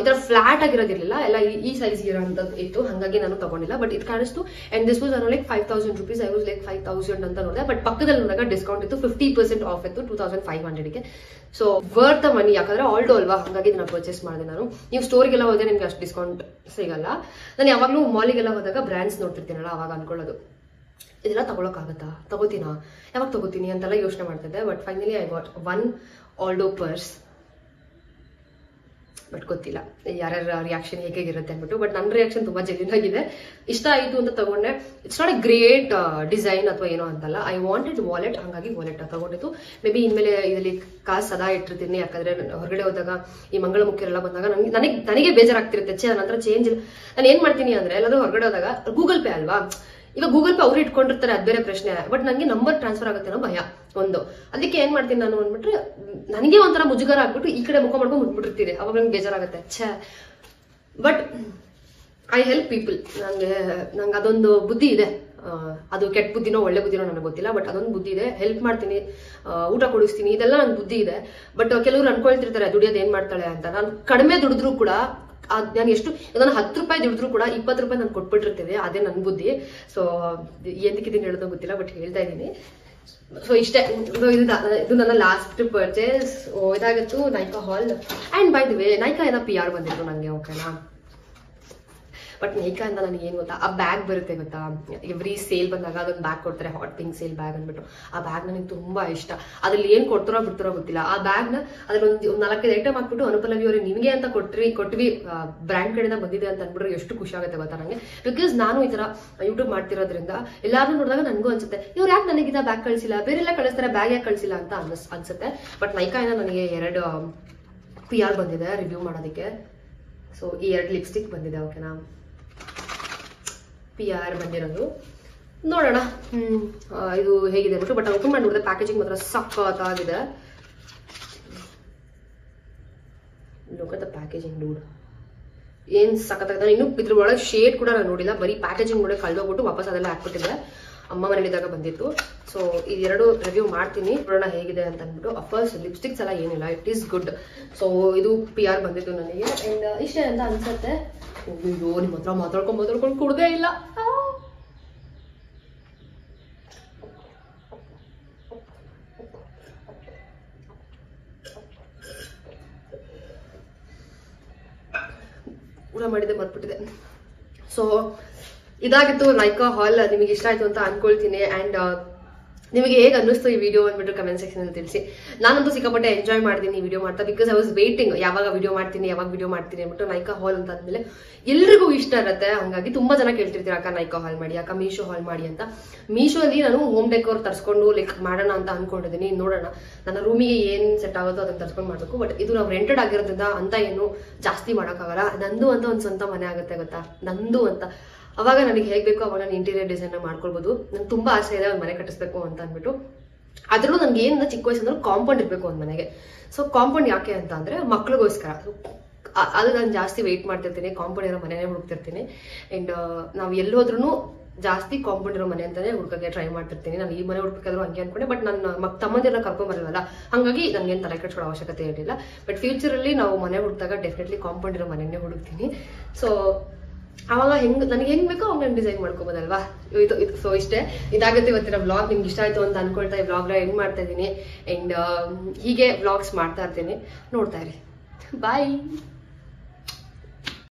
ಈ ತರ ಫ್ಲಾಟ್ ಆಗಿರೋದಿರಲಿಲ್ಲ, ಎಲ್ಲ ಈ ಸೈಜ್ ಇರೋಂಥದ್ದು ಇತ್ತು, ಹಾಗಾಗಿ ನಾನು ತಗೊಂಡಿಲ್ಲ. ಬಟ್ ಇದು ಕಾಣಿಸ್ತು. And this was around like 5,000 rupees. I was like 5,000 ಅಂತ ನೋಡಿದೆ. ಬಟ್ ಪಕ್ಕದಲ್ಲಿ ನೋಡಿದಾಗ ಡಿಸ್ಕೌಂಟ್ ಇತ್ತು, 50% ಆಫ್ ಇತ್ತು 2,500ಗೆ. ಸೊ ವರ್ತ್ ದ ಮನಿ, ಯಾಕಂದ್ರೆ ಆಲ್ಡೋ ಅಲ್ವಾ, ಹಾಗಾಗಿ ಇದನ್ನ ಪರ್ಚೇಸ್ ಮಾಡಿದೆ ನಾನು. ನೀವು ಸ್ಟೋರಿಗೆಲ್ಲ ಹೋದ್ರೆ ನಿಮ್ಗೆ ಅಷ್ಟು ಡಿಸ್ಕೌಂಟ್ ಸಿಗಲ್ಲ. ನಾನು ಯಾವಾಗಲೂ ಮಾಲಿಗೆಲ್ಲ ಹೋದಾಗ ಬ್ರ್ಯಾಂಡ್ಸ್ ನೋಡ್ತಿರ್ತೀನಲ್ಲ, ಅವಾಗ ಅನ್ಕೊಳ್ಳೋದು ಇದೆಲ್ಲ ತಗೊಳಕ್ಕಾಗತ್ತಾ, ತಗೋತೀನಾ, ಯಾವಾಗ ತಗೋತೀನಿ ಅಂತೆಲ್ಲ ಯೋಚನೆ ಮಾಡ್ತಿದ್ದೆ. But finally I got one Aldo purse. But ಗೊತ್ತಿಲ್ಲ ಯಾರ್ಯಾರ ರಿಯಾಕ್ಷನ್ ಹೇಗಿರುತ್ತೆ ಅಂದ್ಬಿಟ್ಟು. ಬಟ್ ನನ್ನ ರಿಯಾಕ್ಷನ್ ತುಂಬಾ ಜೆನ್ಯೂನ್ ಆಗಿದೆ, ಇಷ್ಟ ಆಯಿತು ಅಂತ ತಗೊಂಡೆ. It's not A great design ಅಥವಾ ಏನೋ ಅಂತಲ್ಲ. ಐ ವಾಂಟೆಡ್ ವಾಲೆಟ್, ಹಾಗಾಗಿ ವಾಲೆಟ್ ತಗೊಂಡಿತ್ತು. ಮೇ ಬಿ ಇನ್ಮೇಲೆ ಇದರಲ್ಲಿ ಕಾಸು ಸದಾ ಇಟ್ಟಿರ್ತೀನಿ, ಯಾಕಂದ್ರೆ ಹೊರಗಡೆ ಹೋದಾಗ ಈ ಮಂಗಳಮುಖಿಯರೆಲ್ಲ ಬಂದಾಗ ನನಗೆ ಬೇಜಾರಾಗ್ತಿರುತ್ತೆ. ನಂತರ ಚೇಂಜ್ ಇಲ್ಲ. ನಾನು ಏನ್ ಮಾಡ್ತೀನಿ ಅಂದ್ರೆ, ಎಲ್ಲಾದ್ರೂ ಹೊರಗಡೆ ಹೋದಾಗ ಗೂಗಲ್ ಪೇ ಅಲ್ವಾ, ಇವಾಗ ಗೂಗಲ್ ಪೇ ಅವ್ರು ಇಟ್ಕೊಂಡಿರ್ತಾರೆ, ಅದು ಬೇರೆ ಪ್ರಶ್ನೆ. ಬಟ್ ನನಗೆ ನಂಬರ್ ಟ್ರಾನ್ಸ್ಫರ್ ಆಗುತ್ತೆ ಅನ್ನೋ ಭಯ ಒಂದು. ಅದಕ್ಕೆ ಏನ್ ಮಾಡ್ತೀನಿ ನಾನು ಅಂದ್ಬಿಟ್ರೆ, ನನಗೆ ಒಂಥರ ಮುಜುಗರ ಆಗ್ಬಿಟ್ಟು ಈ ಕಡೆ ಮುಖ ಮಾಡ್ಕೊಂಡು ಮುಟ್ಬಿಟ್ಟಿರ್ತೀನಿ, ಅವಾಗ ನಂಗೆ ಬೇಜಾರಾಗುತ್ತೆ. ಛೇ, ಬಟ್ ಐ ಹೆಲ್ಪ್ ಪೀಪಲ್. ನಂಗೆ ಅದೊಂದು ಬುದ್ಧಿ ಇದೆ. ಅದು ಕೆಟ್ಟ ಬುದ್ಧಿನೋ ಒಳ್ಳೆ ಬುದ್ಧಿನೋ ನನಗೆ ಗೊತ್ತಿಲ್ಲ, ಬಟ್ ಅದೊಂದು ಬುದ್ಧಿ ಇದೆ. ಹೆಲ್ಪ್ ಮಾಡ್ತೀನಿ, ಊಟ ಕೊಡಿಸ್ತೀನಿ, ಇದೆಲ್ಲ ನನ್ನ ಬುದ್ಧಿ ಇದೆ. ಬಟ್ ಕೆಲವರು ಅನ್ಕೊಳ್ತಿರ್ತಾರೆ ದುಡಿಯೋದು ಏನ್ ಮಾಡ್ತಾಳೆ ಅಂತ. ನಾನು ಕಡಿಮೆ ದುಡಿದ್ರು ಕೂಡ, ನಾನು ಎಷ್ಟು ನಾನು 10 ರೂಪಾಯಿ ದುಡಿದ್ರು ಕೂಡ 20 ರೂಪಾಯಿ ನಾನು ಕೊಟ್ಬಿಟ್ಟಿರ್ತೀವಿ, ಅದೇ ನನ್ನ ಬುದ್ಧಿ. ಸೊ ಎಂದಕ್ಕಿದ್ದೀನಿ ಹೇಳೋದು ಗೊತ್ತಿಲ್ಲ, ಬಟ್ ಹೇಳ್ತಾ ಇದ್ದೀನಿ. ಸೊ ಇಷ್ಟೇ, ಇದು ನನ್ನ ಲಾಸ್ಟ್ ಪರ್ಚೇಸ್. ಇದಾಗಿತ್ತು Nykaa haul. And by the way, Nykaa ಏನೋ PR ಬಂದಿದ್ರು ನನಗೆ, ಓಕೆನಾ. ಬಟ್ ನೈಕಾ ಅಂತ ನನಗೆ ಏನು ಗೊತ್ತಾ, ಆ ಬ್ಯಾಗ್ ಬರುತ್ತೆ ಗೊತ್ತಾ, ಎವ್ರಿ ಸೇಲ್ ಬಂದಾಗ ಅದೊಂದು ಬ್ಯಾಗ್ ಕೊಡ್ತಾರೆ, ಹಾಟ್ ಪಿಂಕ್ ಸೇಲ್ ಬ್ಯಾಗ್ ಅಂದ್ಬಿಟ್ಟು. ಆ ಬ್ಯಾಗ್ ನನಗೆ ತುಂಬಾ ಇಷ್ಟ. ಅದ್ರಲ್ಲಿ ಏನ್ ಕೊಡ್ತಾರೋ ಬಿಡ್ತಾರೋ ಗೊತ್ತಿಲ್ಲ. ಆ ಬ್ಯಾಗ್ನ ಅದ್ರಲ್ಲಿ ಒಂದು 4-5 ಐಟಮ್ ಹಾಕ್ಬಿಟ್ಟು, ಅನುಪಲ್ಲವಿ ಅವ್ರಿಗೆ ನಿಮಗೆ ಅಂತ ಕೊಟ್ವಿ, ಬ್ರ್ಯಾಂಡ್ ಕಡೆಯಿಂದ ಬಂದಿದೆ ಅಂತ ಅಂದ್ಬಿಟ್ರೆ ಎಷ್ಟು ಖುಷಿ ಆಗುತ್ತೆ ಗೊತ್ತಾ ನನಗೆ. ಬಿಕಾಸ್ ನಾನು ಈ ತರ ಯೂಟ್ಯೂಬ್ ಮಾಡ್ತಿರೋದ್ರಿಂದ ಎಲ್ಲಾರು ನೋಡಿದಾಗ ನನಗೂ ಅನ್ಸುತ್ತೆ, ಇವ್ರು ಯಾಕೆ ನನಗಿದ ಬ್ಯಾಗ್ ಕಳಿಸಿಲ್ಲ, ಬೇರೆಲ್ಲ ಕಳಿಸ್ತಾರೆ, ಬ್ಯಾಗ್ ಯಾಕೆ ಕಳಿಸಿಲ್ಲ ಅಂತ ಅನ್ಸುತ್ತೆ. ಬಟ್ ನೈಕಾ ಏನೋ ನನಗೆ 2 PR ಬಂದಿದೆ ರಿವ್ಯೂ ಮಾಡೋದಕ್ಕೆ. ಸೊ ಈ 2 ಲಿಪ್ಸ್ಟಿಕ್ ಬಂದಿದೆ, ಓಕೆನಾ. PR ಬಂದಿರೋದು ನೋಡೋಣ ಇದು ಹೇಗಿದೆ ಅಂದ್ಬಿಟ್ಟು. ಬಟ್ ಓಪನ್ ಮಾಡಿ ನೋಡಿದ್ರೆ ಪ್ಯಾಕೇಜಿಂಗ್ ಮಾತ್ರ ಸಕ್ಕತ್ತಾಗಿದೆ. Look at the packaging dude, ಏನ್ ಸಕ್ಕತ್ತಾಗಿದೆ. ಇನ್ನು ಇದ್ರ ಒಳಗೆ ಶೇಡ್ ಕೂಡ ನಾನು ನೋಡಿಲ್ಲ, ಬರೀ ಪ್ಯಾಕೇಜಿಂಗ್ ನೋಡಿ ಕಳ್ದೋಗ್ಬಿಟ್ಟು ವಾಪಸ್ ಅದೆಲ್ಲ ಹಾಕ್ಬಿಟ್ಟಿದೆ. ಅಮ್ಮ ಮನೇಲಿದ್ದಾಗ ಬಂದಿತ್ತು. ಸೊ ಈ 2 ರಿವ್ಯೂ ಮಾಡ್ತೀನಿ, ನೋಡೋಣ ಹೇಗಿದೆ ಅಂತ ಅಂದ್ಬಿಟ್ಟು. ಅಫ್ಕೋರ್ಸ್ ಲಿಪ್ಸ್ಟಿಕ್ಸ್ ಎಲ್ಲ ಏನಿಲ್ಲ, ಇಟ್ ಈಸ್ ಗುಡ್. ಸೊ ಇದು PR ಬಂದಿತ್ತು ನನಗೆ. ಅಂಡ್ ಇಷ್ಟೇ ಅಂತ ಅನ್ಸುತ್ತೆ. ಅಯ್ಯೋ, ನಿಮ್ಮ ಹತ್ರ ಮಾತಾಡ್ಕೊಂಡು ಕುಡ್ದೇ ಇಲ್ಲ. ಊಟ ಮಾಡಿದ್ದೆ ಮರ್ಬಿಟ್ಟಿದೆ. ಸೊ ಇದಾಗಿತ್ತು ನೈಕಾ ಹಾಲ್. ನಿಮಗೆ ಇಷ್ಟ ಆಯ್ತು ಅಂತ ಅನ್ಕೊಳ್ತೀನಿ. ಅಂಡ್ ನಿಮಗೆ ಹೇಗೆ ಅನ್ನಿಸ್ತು ಈ ವಿಡಿಯೋ ಅಂದ್ಬಿಟ್ಟು ಕಮೆಂಟ್ ಸೆಕ್ಷನ್ ಅಲ್ಲಿ ತಿಳಿಸಿ. ನಾನಂತೂ ಸಿಕ್ಕಾಪಟ್ಟೆ ಎಂಜಾಯ್ ಮಾಡ್ತೀನಿ ಈ ವಿಡಿಯೋ ಮಾಡ್ತಾ, ಬಿಕಾಸ್ ಐ ವಾಸ್ ವೇಟಿಂಗ್ ಯಾವಾಗ ವಿಡಿಯೋ ಮಾಡ್ತೀನಿ ಅಂದ್ಬಿಟ್ಟು. ನೈಕಾ ಹಾಲ್ ಅಂತ ಅಂದ್ಮೇಲೆ ಎಲ್ರಿಗೂ ಇಷ್ಟ ಇರುತ್ತೆ, ಹಂಗಾಗಿ ತುಂಬಾ ಜನ ಕೇಳ್ತಿರ್ತೀರ, ಅಕ್ಕ ನೈಕಾ ಹಾಲ್ ಮಾಡಿ, ಅಕ್ಕ ಮೀಶೋ ಹಾಲ್ ಮಾಡಿ ಅಂತ. ಮೀಶೋಲ್ಲಿ ನಾನು ಹೋಮ್ ಡೆಕೋರ್ ತರಿಸ್ಕೊಂಡು ಲೈಕ್ ಮಾಡೋಣ ಅಂತ ಅನ್ಕೊಂಡಿದ್ದೀನಿ. ನೋಡೋಣ ನನ್ನ ರೂಮಿಗೆ ಏನ್ ಸೆಟ್ ಆಗುತ್ತೋ ಅದನ್ನ ತರಿಸ್ಕೊಂಡು ಮಾಡ್ಬೇಕು. ಬಟ್ ಇದು ನಾವು ರೆಂಟೆಡ್ ಆಗಿರೋದ್ರಿಂದ ಅಂತ ಏನು ಜಾಸ್ತಿ ಮಾಡೋಕ್ಕಾಗಲ್ಲ. ನಂದು ಅಂತ ಒಂದು ಸ್ವಂತ ಮನೆ ಆಗುತ್ತೆ ಗೊತ್ತಾ, ನಂದು ಅಂತ. ಅವಾಗ ನನಗೆ ಹೇಗೆ ಬೇಕೋ ಅವಾಗ ನಾನು ಇಂಟೀರಿಯರ್ ಡಿಸೈನ್ ಮಾಡ್ಕೊಳ್ಬೋದು. ನಂಗೆ ತುಂಬಾ ಆಸೆ ಇದೆ ಒಂದು ಮನೆ ಕಟ್ಟಿಸ್ಬೇಕು ಅಂತ ಅಂದ್ಬಿಟ್ಟು. ಅದ್ರಲ್ಲೂ ನನ್ಗೆ ಏನ ಚಿಕ್ಕ ವಯಸ್ಸಂದ್ರೆ ಕಾಂಪೌಂಡ್ ಇರ್ಬೇಕು ಒಂದು ಮನೆಗೆ. ಸೊ ಕಾಂಪೌಂಡ್ ಯಾಕೆ ಅಂತ ಅಂದ್ರೆ ಮಕ್ಳಿಗೋಸ್ಕರ. ಅದು ನಾನು ಜಾಸ್ತಿ ವೆಯ್ಟ್ ಮಾಡ್ತಿರ್ತೀನಿ, ಕಾಂಪೌಂಡ್ ಇರೋ ಮನೆನೇ ಹುಡುಕ್ತಿರ್ತೀನಿ. ಅಂಡ್ ನಾವು ಎಲ್ಲೋದ್ರೂ ಜಾಸ್ತಿ ಕಾಂಪೌಂಡ್ ಇರೋ ಮನೆ ಅಂತಾನೆ ಹುಡುಕಕ್ಕೆ ಟ್ರೈ ಮಾಡ್ತಿರ್ತೀನಿ. ನಾನು ಈ ಮನೆ ಹುಡುಕಾದ್ರು ಹಂಗೆ ಅನ್ಕೊಂಡೆ, ಬಟ್ ನನ್ನ ತಮ್ಮಂದಿರನ್ನ ಕರ್ಕೊಂಡ್ ಬರಲ್ವಲ್ಲ, ಹಾಗಾಗಿ ನನಗೇನು ತಲೆ ಕೆಡ್ಸ್ಕೊಳ್ಳೋ ಅವಶ್ಯಕತೆ ಇರಲಿಲ್ಲ. ಬಟ್ ಫ್ಯೂಚರಲ್ಲಿ ನಾವು ಮನೆ ಹುಡುಕಿದಾಗ ಡೆಫಿನೆಟ್ಲಿ ಕಾಂಪೌಂಡ್ ಇರೋ ಮನೆಯೇ ಹುಡುಕ್ತೀನಿ. ಸೊ ಅವಾಗ ನನಗೆ ಹೆಂಗ್ ಬೇಕೋ ಅವಾಗ ನಾನು ಡಿಸೈನ್ ಮಾಡ್ಕೋಬೋದಲ್ವಾ. ಸೊ ಇಷ್ಟೇ, ಇದಾಗುತ್ತೆ ಇವತ್ತಿನ ವ್ಲಾಗ್. ನಿಮ್ಗೆ ಇಷ್ಟ ಆಯ್ತು ಅಂತ ಅನ್ಕೊಳ್ತಾ ಈ ವ್ಲಾಗ್ನ ಎಂಡ್ ಮಾಡ್ತಾ ಇದ್ದೀನಿ. ಅಂಡ್ ಹೀಗೆ ವ್ಲಾಗ್ಸ್ ಮಾಡ್ತಾ ಇರ್ತೀನಿ, ನೋಡ್ತಾ ಇರಿ. ಬಾಯ್.